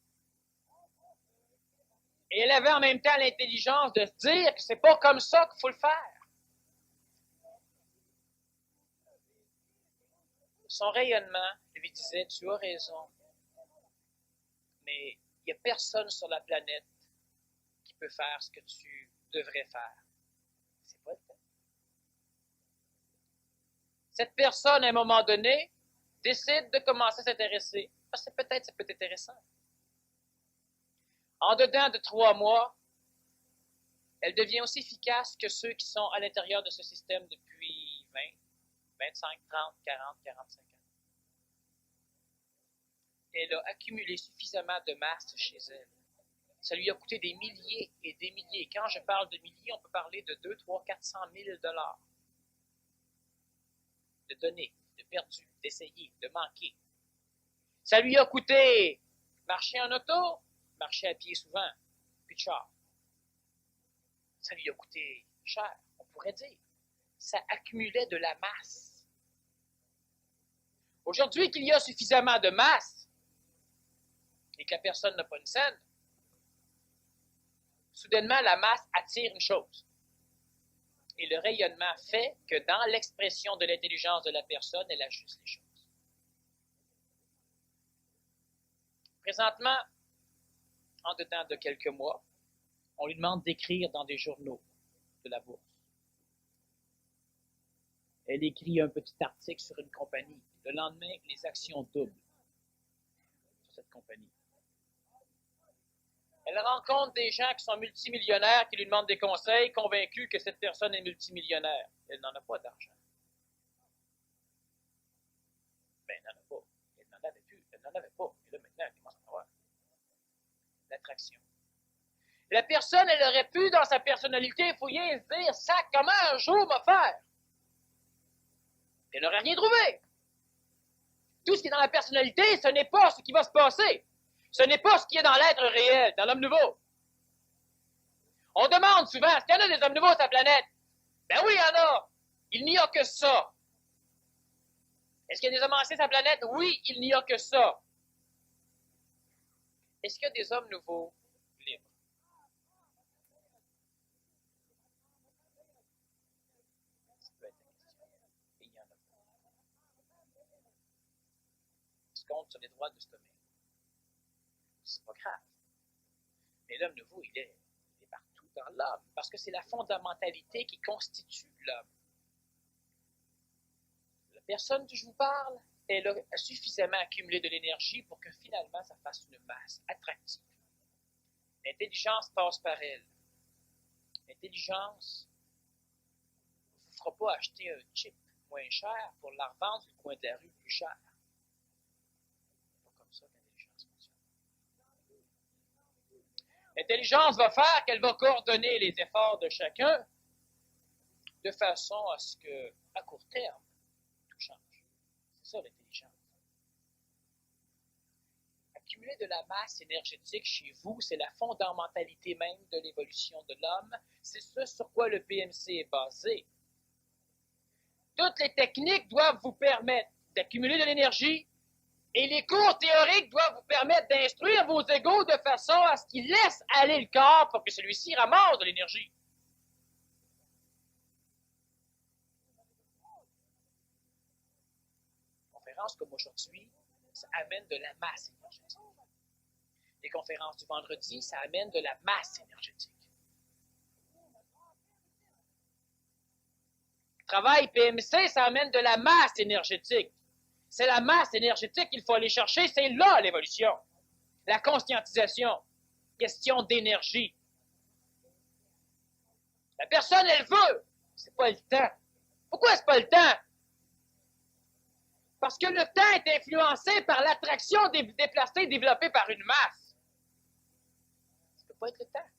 Et elle avait en même temps l'intelligence de se dire que c'est pas comme ça qu'il faut le faire. Son rayonnement lui disait, tu as raison, mais il n'y a personne sur la planète qui peut faire ce que tu devrais faire. C'est pas le temps. Cette personne, à un moment donné, décide de commencer à s'intéresser. Parce que peut-être ça peut être intéressant. En dedans de 3 mois, elle devient aussi efficace que ceux qui sont à l'intérieur de ce système depuis 20, 25, 30, 40, 45 ans. Elle a accumulé suffisamment de masse chez elle. Ça lui a coûté des milliers et des milliers. Quand je parle de milliers, on peut parler de 2, 3, 400 000 $. De donner, de perdu, d'essayer, de manquer. Ça lui a coûté marcher en auto, marcher à pied souvent, puis de char. Ça lui a coûté cher, on pourrait dire. Ça accumulait de la masse. Aujourd'hui, qu'il y a suffisamment de masse et que la personne n'a pas une scène, soudainement, la masse attire une chose. Et le rayonnement fait que dans l'expression de l'intelligence de la personne, elle ajuste les choses. Présentement, en dedans de quelques mois, on lui demande d'écrire dans des journaux de la bourse. Elle écrit un petit article sur une compagnie. Le lendemain, les actions doublent sur cette compagnie. Elle rencontre des gens qui sont multimillionnaires, qui lui demandent des conseils, convaincus que cette personne est multimillionnaire. Elle n'en a pas d'argent. Ben, elle n'en a pas. Elle n'en avait plus. Elle n'en avait pas. Et là, maintenant, elle commence à avoir l'attraction. La personne, elle aurait pu, dans sa personnalité, fouiller et se dire, ça, comment un jour me faire? Elle n'aurait rien trouvé. Tout ce qui est dans la personnalité, ce n'est pas ce qui va se passer. Ce n'est pas ce qui est dans l'être réel, dans l'homme nouveau. On demande souvent, est-ce qu'il y en a des hommes nouveaux sur la planète? Ben oui, il y en a. Il n'y a que ça. Est-ce qu'il y a des hommes anciens sur la planète? Oui, il n'y a que ça. Est-ce qu'il y a des hommes nouveaux libres? Ça peut être une question. Et il y en a pas. Ce compte sur les droits de sommeil. C'est pas grave. Mais l'homme nouveau, il est partout dans l'homme, parce que c'est la fondamentalité qui constitue l'homme. La personne que je vous parle, elle a suffisamment accumulé de l'énergie pour que finalement, ça fasse une masse attractive. L'intelligence passe par elle. L'intelligence ne vous fera pas acheter un chip moins cher pour la revendre sur le coin de la rue plus cher. C'est pas comme ça que l'intelligence fonctionne. L'intelligence va faire qu'elle va coordonner les efforts de chacun de façon à ce que, à court terme, tout change. C'est ça l'intelligence. Accumuler de la masse énergétique chez vous, c'est la fondamentalité même de l'évolution de l'homme. C'est ce sur quoi le PMC est basé. Toutes les techniques doivent vous permettre d'accumuler de l'énergie et les cours théoriques doivent vous permettre d'instruire vos égos de façon à ce qu'ils laissent aller le corps pour que celui-ci ramasse de l'énergie. Une conférence comme aujourd'hui, ça amène de la masse énergétique. Les conférences du vendredi, ça amène de la masse énergétique. Le travail PMC, ça amène de la masse énergétique. C'est la masse énergétique qu'il faut aller chercher, c'est là l'évolution. La conscientisation, question d'énergie. La personne, elle veut, c'est pas le temps. Pourquoi c'est pas le temps? Parce que le temps est influencé par l'attraction déplacée développée par une masse. Ça ne peut pas être le temps.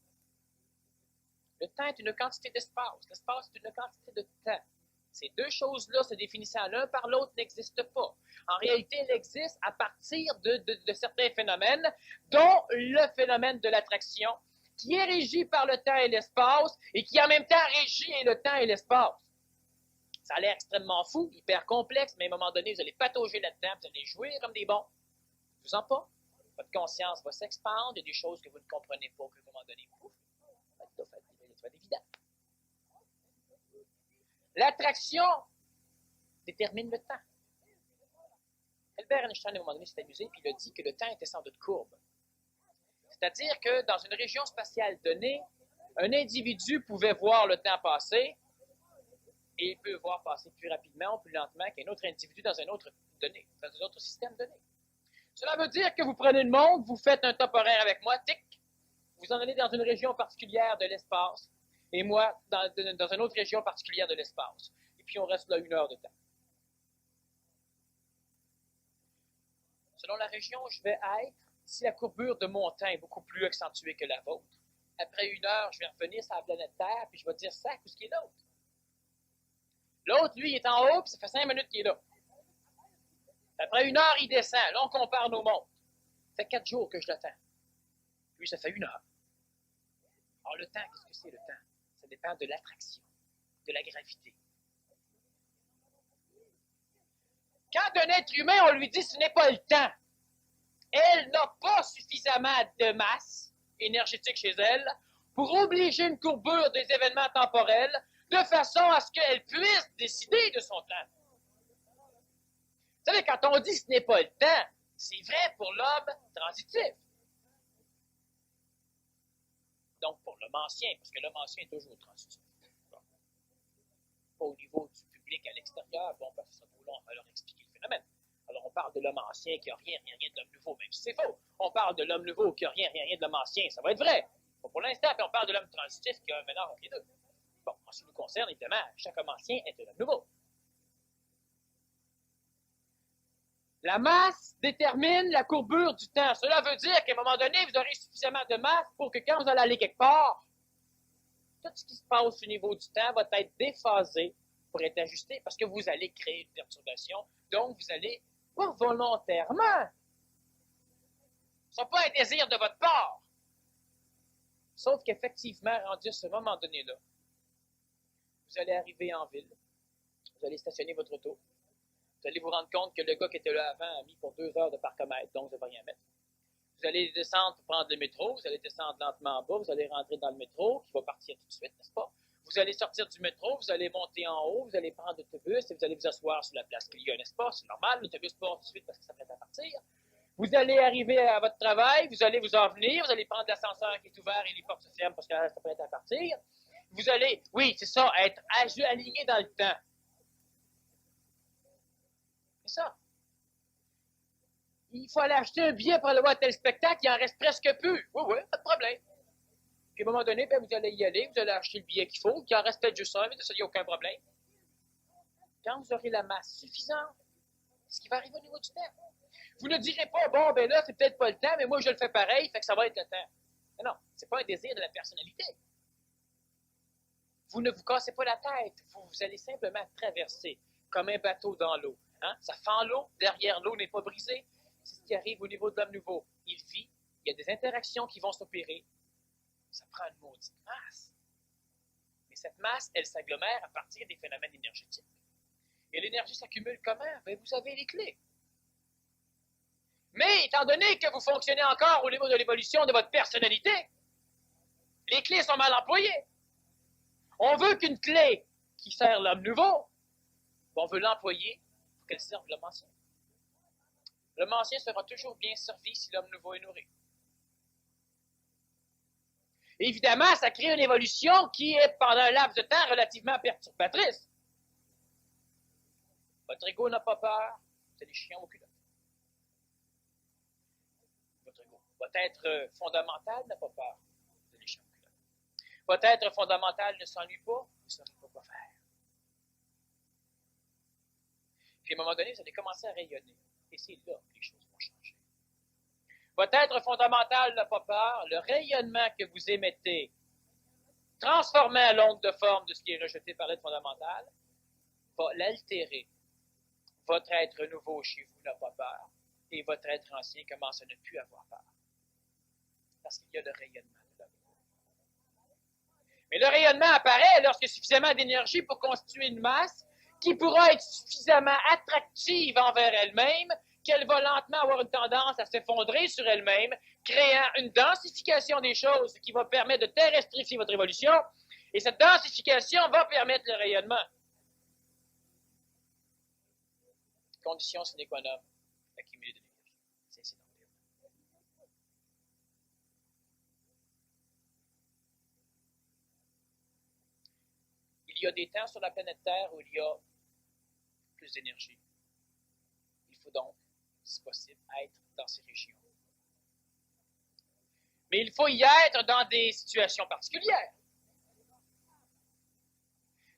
Le temps est une quantité d'espace. L'espace est une quantité de temps. Ces deux choses-là, se définissant l'un par l'autre, n'existent pas. En réalité, elles existent à partir de certains phénomènes, dont le phénomène de l'attraction, qui est régi par le temps et l'espace, et qui en même temps régit le temps et l'espace. Ça a l'air extrêmement fou, hyper complexe, mais à un moment donné, vous allez patauger là-dedans, vous allez jouer comme des bons. Je vous en pas. Votre conscience va s'expandre, il y a des choses que vous ne comprenez pas, que à un moment donné, ouf, ça va être évident. L'attraction détermine le temps. Albert Einstein, à un moment donné, s'est amusé, puis il a dit que le temps était sans doute courbe. C'est-à-dire que dans une région spatiale donnée, un individu pouvait voir le temps passer, et il peut voir passer plus rapidement ou plus lentement qu'un autre individu dans un autre donné, dans un autre système donné. Cela veut dire que vous prenez une montre, vous faites un top horaire avec moi, tic, vous en allez dans une région particulière de l'espace, et moi dans une autre région particulière de l'espace. Et puis on reste là 1 heure de temps. Selon la région où je vais être, si la courbure de mon temps est beaucoup plus accentuée que la vôtre, après 1 heure, je vais revenir sur la planète Terre, puis je vais dire, sac, où est-ce qu'il est l'autre? L'autre, lui, il est en haut, puis ça fait 5 minutes qu'il est là. Après 1 heure, il descend. Là, on compare nos montres. Ça fait 4 jours que je l'attends. Lui, ça fait 1 heure. Alors, le temps, qu'est-ce que c'est le temps? Ça dépend de l'attraction, de la gravité. Quand un être humain, on lui dit ce n'est pas le temps, elle n'a pas suffisamment de masse énergétique chez elle pour obliger une courbure des événements temporels de façon à ce qu'elle puisse décider de son temps. Vous savez, quand on dit ce n'est pas le temps, c'est vrai pour l'homme transitif. Donc, pour l'homme ancien, parce que l'homme ancien est toujours transitif. Bon. Pas au niveau du public à l'extérieur, bon, parce que ça trop long, on va leur expliquer le phénomène. Alors, on parle de l'homme ancien qui n'a rien de l'homme nouveau, même si c'est faux. On parle de l'homme nouveau qui n'a rien de l'homme ancien, ça va être vrai. Bon, pour l'instant, puis on parle de l'homme transitif qui a un mélange entre les deux. Bon, en ce qui nous concerne, évidemment, chaque homme ancien est un homme nouveau. La masse détermine la courbure du temps. Cela veut dire qu'à un moment donné, vous aurez suffisamment de masse pour que quand vous allez aller quelque part, tout ce qui se passe au niveau du temps va être déphasé pour être ajusté parce que vous allez créer une perturbation. Donc, vous allez, pas volontairement, ce n'est pas un désir de votre part. Sauf qu'effectivement, rendu à ce moment donné-là, vous allez arriver en ville, vous allez stationner votre auto, vous allez vous rendre compte que le gars qui était là avant a mis pour 2 heures de parcomètre, donc vous ne devez rien mettre. Vous allez descendre pour prendre le métro, vous allez descendre lentement en bas, vous allez rentrer dans le métro, qui va partir tout de suite, n'est-ce pas? Vous allez sortir du métro, vous allez monter en haut, vous allez prendre l'autobus et vous allez vous asseoir sur la place qu'il y a, n'est-ce pas? C'est normal, l'autobus part tout de suite parce que ça prête à partir. Vous allez arriver à votre travail, vous allez vous en venir, vous allez prendre l'ascenseur qui est ouvert et les portes se ferment parce que ça prête à partir. Vous allez, oui, c'est ça, être aligné dans le temps. C'est ça. Il faut aller acheter un billet pour aller voir tel spectacle, il en reste presque plus. Oui, pas de problème. Puis à un moment donné, ben, vous allez y aller, vous allez acheter le billet qu'il faut, qu'il en reste peut-être juste un, mais ça, il n'y a aucun problème. Quand vous aurez la masse suffisante, c'est ce qui va arriver au niveau du temps. Vous ne direz pas, bon, ben là, c'est peut-être pas le temps, mais moi, je le fais pareil, fait que ça va être le temps. Mais non, c'est pas un désir de la personnalité. Vous ne vous cassez pas la tête, vous allez simplement traverser comme un bateau dans l'eau. Hein? Ça fend l'eau, derrière l'eau n'est pas brisée. C'est ce qui arrive au niveau de l'homme nouveau. Il vit, il y a des interactions qui vont s'opérer. Ça prend une maudite masse. Mais cette masse, elle s'agglomère à partir des phénomènes énergétiques. Et l'énergie s'accumule comment? Ben, vous avez les clés. Mais, étant donné que vous fonctionnez encore au niveau de l'évolution de votre personnalité, les clés sont mal employées. On veut qu'une clé qui sert l'homme nouveau, on veut l'employer pour qu'elle serve l'homme ancien. L'homme ancien sera toujours bien servi si l'homme nouveau est nourri. Évidemment, ça crée une évolution qui est, pendant un laps de temps, relativement perturbatrice. Votre ego n'a pas peur, c'est des chiens au culotte. Votre ego. Votre être fondamental n'a pas peur, c'est des chiens au culotte. Votre être fondamental ne s'ennuie pas, vous ne saurez pas quoi faire. Puis à un moment donné, vous allez commencer à rayonner. Et c'est là que les choses vont changer. Votre être fondamental n'a pas peur. Le rayonnement que vous émettez, transformé à l'onde de forme de ce qui est rejeté par l'être fondamental, va l'altérer. Votre être nouveau chez vous n'a pas peur. Et votre être ancien commence à ne plus avoir peur. Parce qu'il y a le rayonnement de l'homme. Mais le rayonnement apparaît lorsqu'il y a suffisamment d'énergie pour constituer une masse qui pourra être suffisamment attractive envers elle-même, qu'elle va lentement avoir une tendance à s'effondrer sur elle-même, créant une densification des choses qui va permettre de terrestrifier votre évolution, et cette densification va permettre le rayonnement. Condition sine qua non, accumuler de l'énergie. C'est il y a des temps sur la planète Terre où il y a plus d'énergie. Il faut donc, si possible, être dans ces régions. Mais il faut y être dans des situations particulières.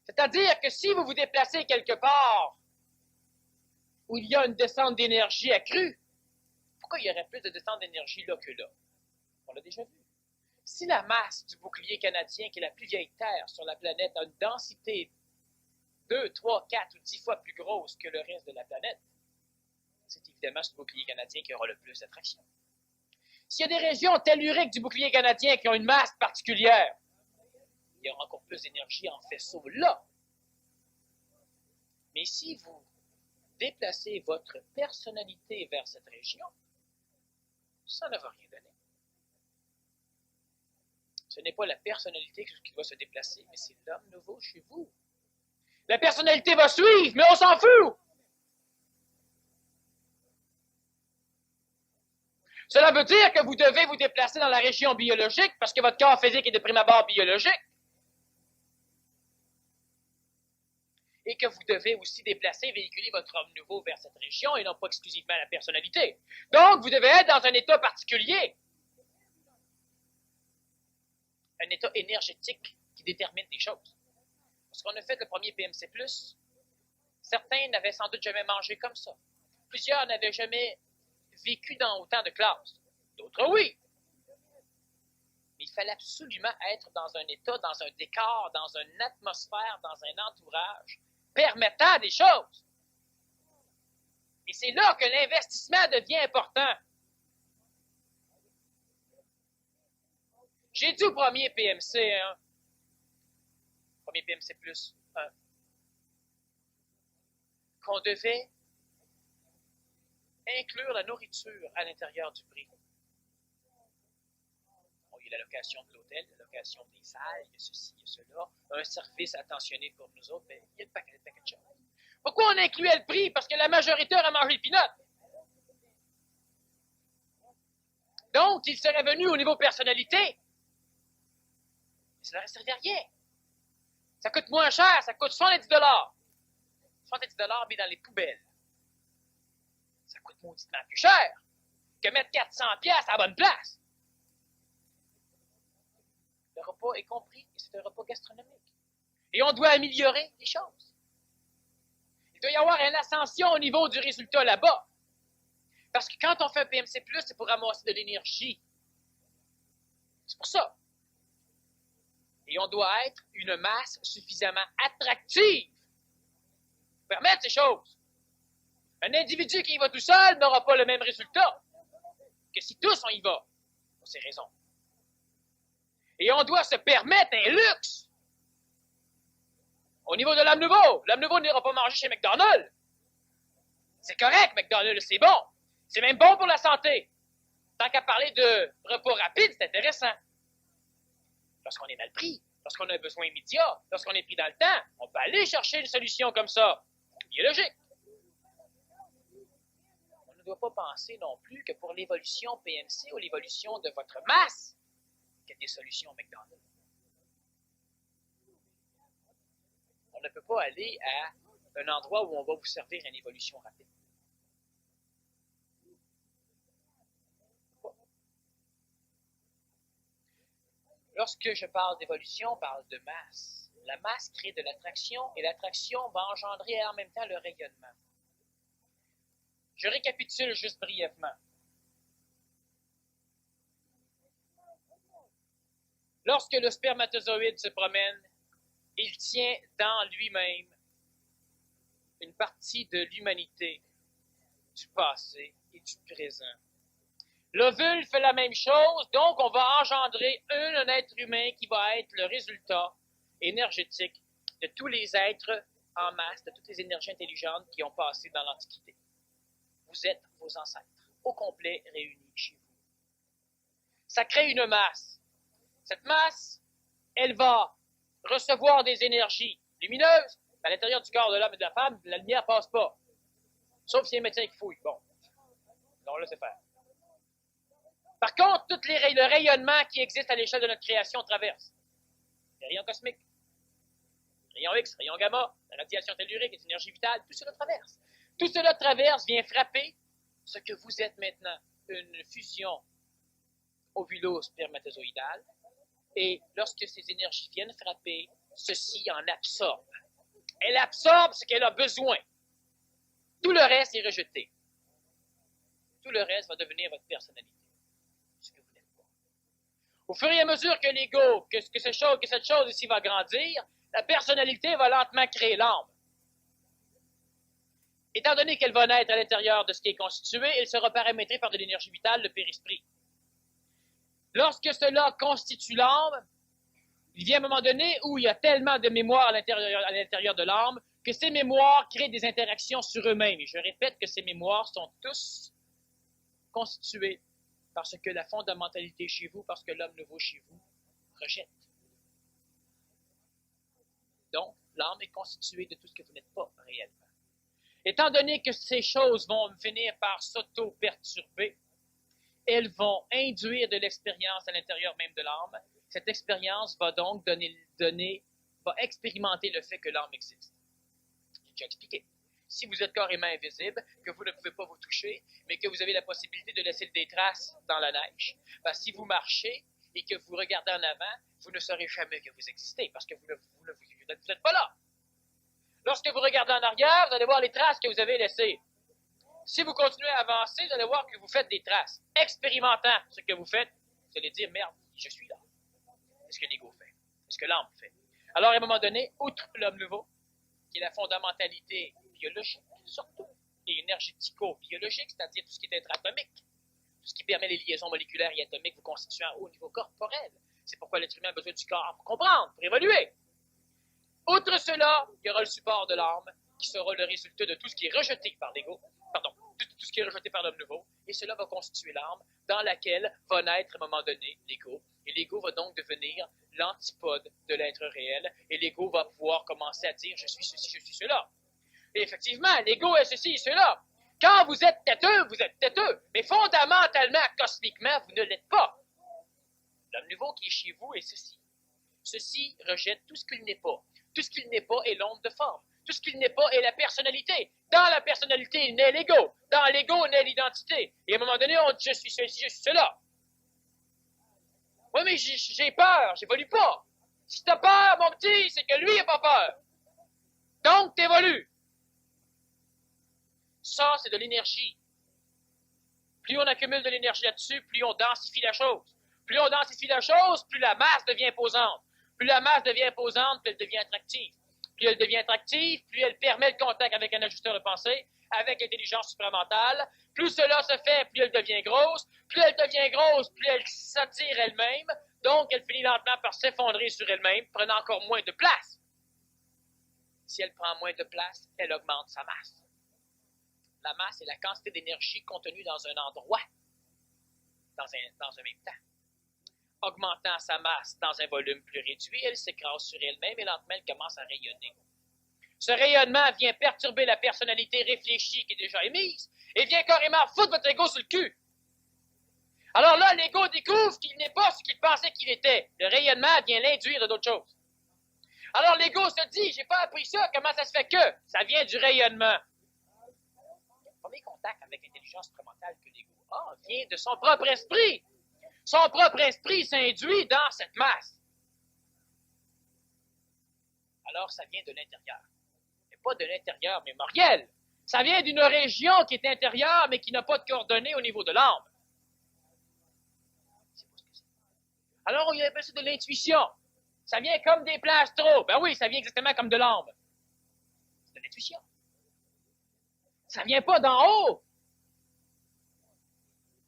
C'est-à-dire que si vous vous déplacez quelque part où il y a une descente d'énergie accrue, pourquoi il y aurait plus de descente d'énergie là que là? On l'a déjà vu. Si la masse du bouclier canadien, qui est la plus vieille Terre sur la planète, a une densité 2, 3, 4 ou 10 fois plus grosse que le reste de la planète, c'est évidemment ce bouclier canadien qui aura le plus d'attraction. S'il y a des régions telluriques du bouclier canadien qui ont une masse particulière, il y aura encore plus d'énergie en faisceau là. Mais si vous déplacez votre personnalité vers cette région, ça ne va rien donner. Ce n'est pas la personnalité qui va se déplacer, mais c'est l'homme nouveau chez vous. La personnalité va suivre, mais on s'en fout! Cela veut dire que vous devez vous déplacer dans la région biologique parce que votre corps physique est de prime abord biologique. Et que vous devez aussi déplacer, véhiculer votre homme nouveau vers cette région et non pas exclusivement la personnalité. Donc, vous devez être dans un état particulier. Un état énergétique qui détermine des choses. Lorsqu'on a fait le premier PMC+, certains n'avaient sans doute jamais mangé comme ça. Plusieurs n'avaient jamais vécu dans autant de classes. D'autres, oui. Mais il fallait absolument être dans un état, dans un décor, dans une atmosphère, dans un entourage permettant des choses. Et c'est là que l'investissement devient important. J'ai dit au premier PMC, premier PMC plus 1, qu'on devait inclure la nourriture à l'intérieur du prix. Bon, il y a la location de l'hôtel, la location des salles, il y a ceci, il y a cela, un service attentionné pour nous autres, mais il y a le paquet de choses. Pourquoi on incluait le prix? Parce que la majorité aurait mangé le peanut. Donc, il serait venu au niveau personnalité. Mais ça ne leur servait à rien. Ça coûte moins cher, ça coûte 70 $. 70 $ mais dans les poubelles. Ça coûte mauditement plus cher que mettre 400 $ à la bonne place. Le repas est compris et c'est un repas gastronomique. Et on doit améliorer les choses. Il doit y avoir une ascension au niveau du résultat là-bas. Parce que quand on fait un PMC+, c'est pour ramasser de l'énergie. C'est pour ça. Et on doit être une masse suffisamment attractive pour permettre ces choses. Un individu qui y va tout seul n'aura pas le même résultat que si tous on y va, pour ces raisons. Et on doit se permettre un luxe. Au niveau de l'homme nouveau, l'homme nouveau n'ira pas manger chez McDonald's. C'est correct, McDonald's, c'est bon. C'est même bon pour la santé. Tant qu'à parler de repas rapide, c'est intéressant. Lorsqu'on est mal pris, lorsqu'on a un besoin immédiat, lorsqu'on est pris dans le temps, on peut aller chercher une solution comme ça, biologique. On ne doit pas penser non plus que pour l'évolution PMC ou l'évolution de votre masse, qu'il y a des solutions McDonald's. On ne peut pas aller à un endroit où on va vous servir une évolution rapide. Lorsque je parle d'évolution, on parle de masse. La masse crée de l'attraction et l'attraction va engendrer en même temps le rayonnement. Je récapitule juste brièvement. Lorsque le spermatozoïde se promène, il tient dans lui-même une partie de l'humanité, du passé et du présent. L'ovule fait la même chose, donc on va engendrer un être humain qui va être le résultat énergétique de tous les êtres en masse, de toutes les énergies intelligentes qui ont passé dans l'Antiquité. vous êtes vos ancêtres, au complet réunis chez vous. Ça crée une masse. Cette masse, elle va recevoir des énergies lumineuses. À l'intérieur du corps de l'homme et de la femme, la lumière ne passe pas. Sauf si y a un médecin qui fouille. Bon, on laisse faire. Par contre, le rayonnement qui existe à l'échelle de notre création traverse. Les rayons cosmiques, rayons X, rayons gamma, la radiation tellurique, les énergies vitales, tout cela traverse. Tout cela traverse, vient frapper ce que vous êtes maintenant, une fusion ovulo-spermatozoïdale. Et lorsque ces énergies viennent frapper, ceci en absorbe. Elle absorbe ce qu'elle a besoin. Tout le reste est rejeté. Tout le reste va devenir votre personnalité. Ce que vous n'êtes pas. Au fur et à mesure que l'ego, que cette chose ici va grandir, la personnalité va lentement créer l'âme. Étant donné qu'elle va naître à l'intérieur de ce qui est constitué, elle sera paramétrée par de l'énergie vitale, le périsprit. Lorsque cela constitue l'âme, il vient un moment donné où il y a tellement de mémoire à l'intérieur de l'âme que ces mémoires créent des interactions sur eux-mêmes. Et je répète que ces mémoires sont tous constituées parce que la fondamentalité chez vous, parce que l'homme nouveau chez vous, rejette. Donc, l'âme est constituée de tout ce que vous n'êtes pas réellement. Étant donné que ces choses vont finir par s'auto-perturber, elles vont induire de l'expérience à l'intérieur même de l'âme. Cette expérience va donc va expérimenter le fait que l'âme existe. J'ai déjà expliqué. Si vous êtes carrément invisible, que vous ne pouvez pas vous toucher, mais que vous avez la possibilité de laisser des traces dans la neige, ben, si vous marchez et que vous regardez en avant, vous ne saurez jamais que vous existez, parce que vous n'êtes pas là. Lorsque vous regardez en arrière, vous allez voir les traces que vous avez laissées. Si vous continuez à avancer, vous allez voir que vous faites des traces. Expérimentant ce que vous faites, vous allez dire, merde, je suis là. C'est ce que l'ego fait. C'est ce que l'âme fait. Alors, à un moment donné, outre l'homme nouveau, qui est la fondamentalité biologique, surtout, et énergético-biologique, c'est-à-dire tout ce qui est intra-atomique, tout ce qui permet les liaisons moléculaires et atomiques vous constituant au niveau corporel. C'est pourquoi l'être humain a besoin du corps pour comprendre, pour évoluer. Outre cela, il y aura le support de l'âme, qui sera le résultat de tout ce qui est rejeté par l'ego, tout ce qui est rejeté par l'homme nouveau, et cela va constituer l'âme dans laquelle va naître à un moment donné l'ego. Et l'ego va donc devenir l'antipode de l'être réel, et l'ego va pouvoir commencer à dire « je suis ceci, je suis cela ». Et effectivement, l'ego est ceci et cela. Quand vous êtes têteux, mais fondamentalement, cosmiquement, vous ne l'êtes pas. L'homme nouveau qui est chez vous est ceci. Ceci rejette tout ce qu'il n'est pas. Tout ce qu'il n'est pas est l'onde de forme. Tout ce qu'il n'est pas est la personnalité. Dans la personnalité, il naît l'ego. Dans l'ego, naît l'identité. Et à un moment donné, on dit « je suis ceci, je suis cela ». Oui, mais j'ai peur, j'évolue pas. Si t'as peur, mon petit, c'est que lui, il n'a pas peur. Donc, t'évolues. Ça, c'est de l'énergie. Plus on accumule de l'énergie là-dessus, plus on densifie la chose. Plus on densifie la chose, plus la masse devient imposante. Plus la masse devient imposante, plus elle devient attractive. Plus elle devient attractive, plus elle permet le contact avec un ajusteur de pensée, avec l'intelligence supramentale. Plus cela se fait, plus elle devient grosse. Plus elle devient grosse, plus elle s'attire elle-même. Donc, elle finit lentement par s'effondrer sur elle-même, prenant encore moins de place. Si elle prend moins de place, elle augmente sa masse. La masse est la quantité d'énergie contenue dans un endroit, dans un même temps. Augmentant sa masse dans un volume plus réduit, elle s'écrase sur elle-même et lentement, elle commence à rayonner. Ce rayonnement vient perturber la personnalité réfléchie qui est déjà émise et vient carrément foutre votre ego sur le cul. Alors là, l'ego découvre qu'il n'est pas ce qu'il pensait qu'il était. Le rayonnement vient l'induire de d'autres choses. Alors l'ego se dit, j'ai pas appris ça, comment ça se fait que? Ça vient du rayonnement. Le premier contact avec l'intelligence supramentale que l'ego a vient de son propre esprit. Son propre esprit s'induit dans cette masse. Alors, ça vient de l'intérieur. Mais pas de l'intérieur mémoriel. Ça vient d'une région qui est intérieure, mais qui n'a pas de coordonnées au niveau de l'âme. C'est pas ce que c'est. Alors, on y appelle ça de l'intuition. Ça vient comme des plans astraux. Ben oui, ça vient exactement comme de l'âme. C'est de l'intuition. Ça vient pas d'en haut.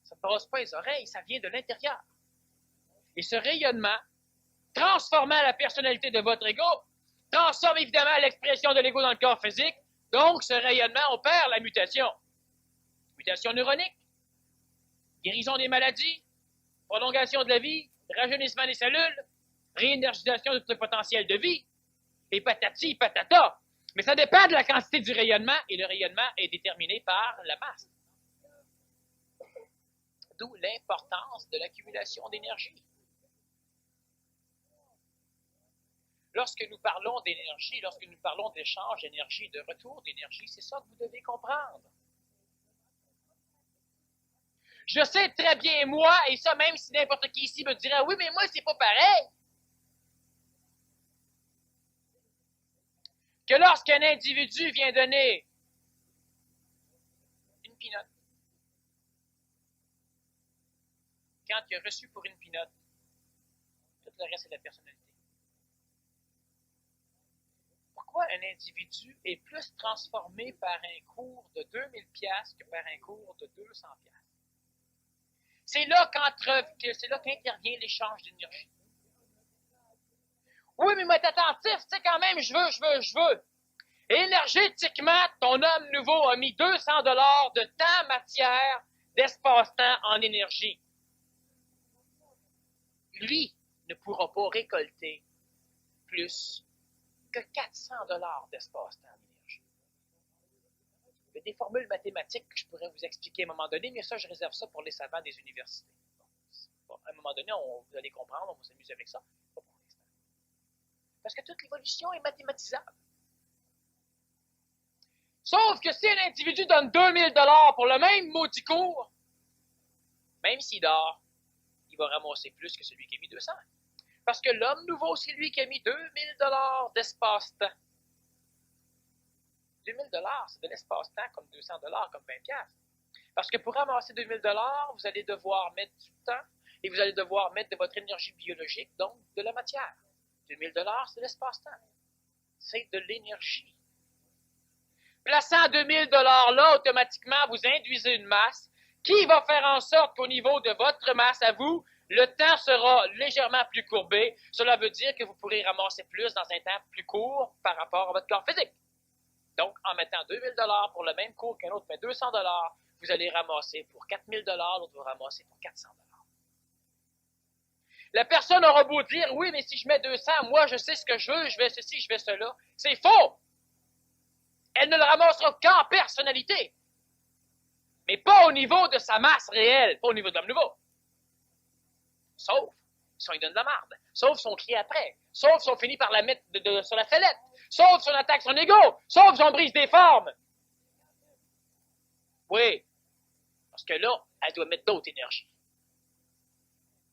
Ça ne brosse pas les oreilles, ça vient de l'intérieur. Et ce rayonnement, transformant la personnalité de votre ego, transforme évidemment l'expression de l'ego dans le corps physique. Donc, ce rayonnement opère la mutation. mutation neuronique, guérison des maladies, prolongation de la vie, rajeunissement des cellules, réénergisation de tout le potentiel de vie, et patati, patata. Mais ça dépend de la quantité du rayonnement, et le rayonnement est déterminé par la masse. D'où l'importance de l'accumulation d'énergie. Lorsque nous parlons d'énergie, lorsque nous parlons d'échange d'énergie, de retour d'énergie, c'est ça que vous devez comprendre. Je sais très bien, moi, et ça même si n'importe qui ici me dirait « Oui, mais moi, c'est pas pareil », que lorsqu'un individu vient donner une pinotte, quand il a reçu pour une pinotte, tout le reste, c'est de la personnalité. Pourquoi un individu est plus transformé par un cours de 2000 pièces que par un cours de 200 pièces? C'est là qu'intervient l'échange d'énergie. Oui, mais moi, t'es attentif, tu sais, quand même, je veux. Énergétiquement, ton homme nouveau a mis 200 $ de temps, matière, d'espace-temps en énergie. Lui ne pourra pas récolter plus que 400 $ d'espace-temps en énergie. Il y a des formules mathématiques que je pourrais vous expliquer à un moment donné, mais ça, je réserve ça pour les savants des universités. Bon, à un moment donné, vous allez comprendre, on va s'amuser avec ça. Pas pour l'instant. Parce que toute l'évolution est mathématisable. Sauf que si un individu donne 2000 $ pour le même maudit cours, même s'il dort, il va ramasser plus que celui qui a mis 200. Parce que l'homme nouveau, c'est lui qui a mis 2000 $ d'espace-temps. 2000 $, c'est de l'espace-temps comme 200 $, comme 20 $. Parce que pour ramasser 2000 $, vous allez devoir mettre du temps et vous allez devoir mettre de votre énergie biologique, donc de la matière. 2000 $, c'est de l'espace-temps. C'est de l'énergie. Plaçant 2000 $ là, automatiquement, vous induisez une masse qui va faire en sorte qu'au niveau de votre masse à vous, le temps sera légèrement plus courbé. Cela veut dire que vous pourrez ramasser plus dans un temps plus court par rapport à votre corps physique. Donc, en mettant 2000 $ pour le même cours qu'un autre met 200 $, vous allez ramasser pour 4000 $, l'autre va ramasser pour 400 $. La personne aura beau dire, oui, mais si je mets 200, moi, je sais ce que je veux, je vais ceci, je vais cela. C'est faux! Elle ne le ramassera qu'en personnalité. Mais pas au niveau de sa masse réelle, pas au niveau de l'homme nouveau. Sauf si on lui donne de la marde. Sauf si on crie après. Sauf si on finit par la mettre sur la sellette. Sauf si on attaque son ego. Sauf si on brise des formes. Oui. Parce que là, elle doit mettre d'autres énergies.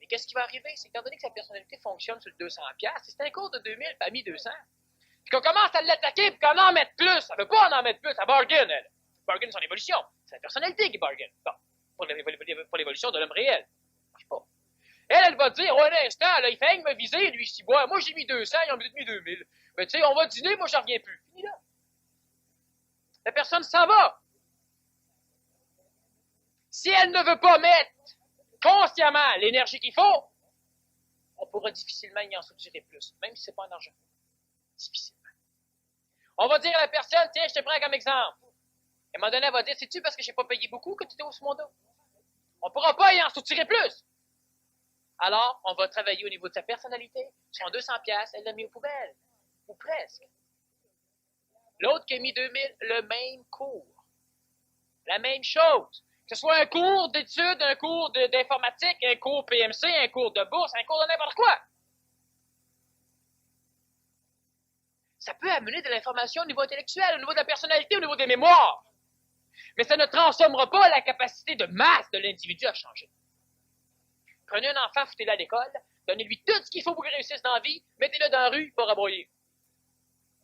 Mais qu'est-ce qui va arriver? C'est qu'étant donné que sa personnalité fonctionne sur le 200$, si c'est un cours de 2000, puis elle a mis 200$, puis qu'on commence à l'attaquer, puis qu'on en mette plus, elle ne veut pas en mettre plus, elle bargain, elle. Bargain son évolution. C'est la personnalité qui bargain. Bon, pour l'évolution de l'homme réel. Ça marche pas. Elle va dire, ouais, un instant, là, il fait me viser, lui, si bois, moi j'ai mis 200, ils ont mis 2000. Mais tu sais, on va dîner, moi j'en reviens plus. Fini là. La personne s'en va. Si elle ne veut pas mettre consciemment l'énergie qu'il faut, on pourra difficilement y en soutirer plus, même si c'est pas en argent. Difficilement. On va dire à la personne, tiens, je te prends comme exemple. À un moment donné, elle va dire, c'est-tu parce que j'ai pas payé beaucoup que tu étais au ce monde-là? On pourra pas y en soutirer plus. Alors, on va travailler au niveau de sa personnalité. Son 200$, elle l'a mis aux poubelles. Ou presque. L'autre qui a mis 2000, le même cours. La même chose. Que ce soit un cours d'études, un cours d'informatique, un cours PMC, un cours de bourse, un cours de n'importe quoi. Ça peut amener de l'information au niveau intellectuel, au niveau de la personnalité, au niveau des mémoires. Mais ça ne transformera pas la capacité de masse de l'individu à changer. Prenez un enfant, foutez-le à l'école, donnez-lui tout ce qu'il faut pour qu'il réussisse dans la vie, mettez-le dans la rue, il va raboyer.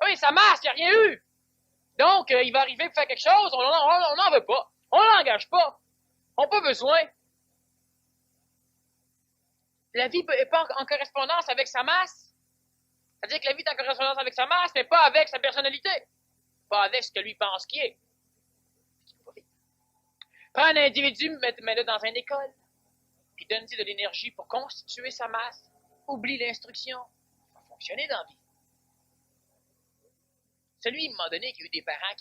Oui, ça marche, il n'y a rien eu. Donc, il va arriver pour faire quelque chose, on n'en veut pas. On ne l'engage pas. On n'a pas besoin. La vie n'est pas en correspondance avec sa masse. C'est-à-dire que la vie est en correspondance avec sa masse, mais pas avec sa personnalité. Pas avec ce que lui pense qu'il est. Prends un individu, mets-le dans une école, puis donne-lui de l'énergie pour constituer sa masse. Oublie l'instruction. Ça va fonctionner dans la vie. Celui, à un moment donné, qui a eu des parents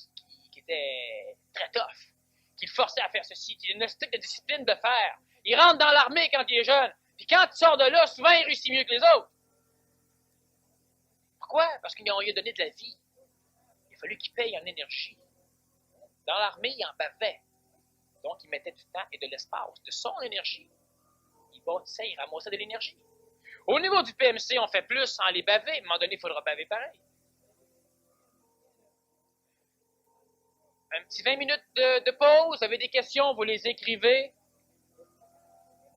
qui étaient très tough, qui le forçait à faire ceci, qui le stick de discipline de faire. Il rentre dans l'armée quand il est jeune. Puis quand il sort de là, souvent, il réussit mieux que les autres. Pourquoi? Parce qu'on lui a donné de la vie. Il a fallu qu'il paye en énergie. Dans l'armée, il en bavait. Donc, il mettait du temps et de l'espace, de son énergie. Il bâtissait, il ramassait de l'énergie. Au niveau du PMC, on fait plus sans les baver. À un moment donné, il faudra baver pareil. Un petit 20 minutes de pause. Vous avez des questions, vous les écrivez.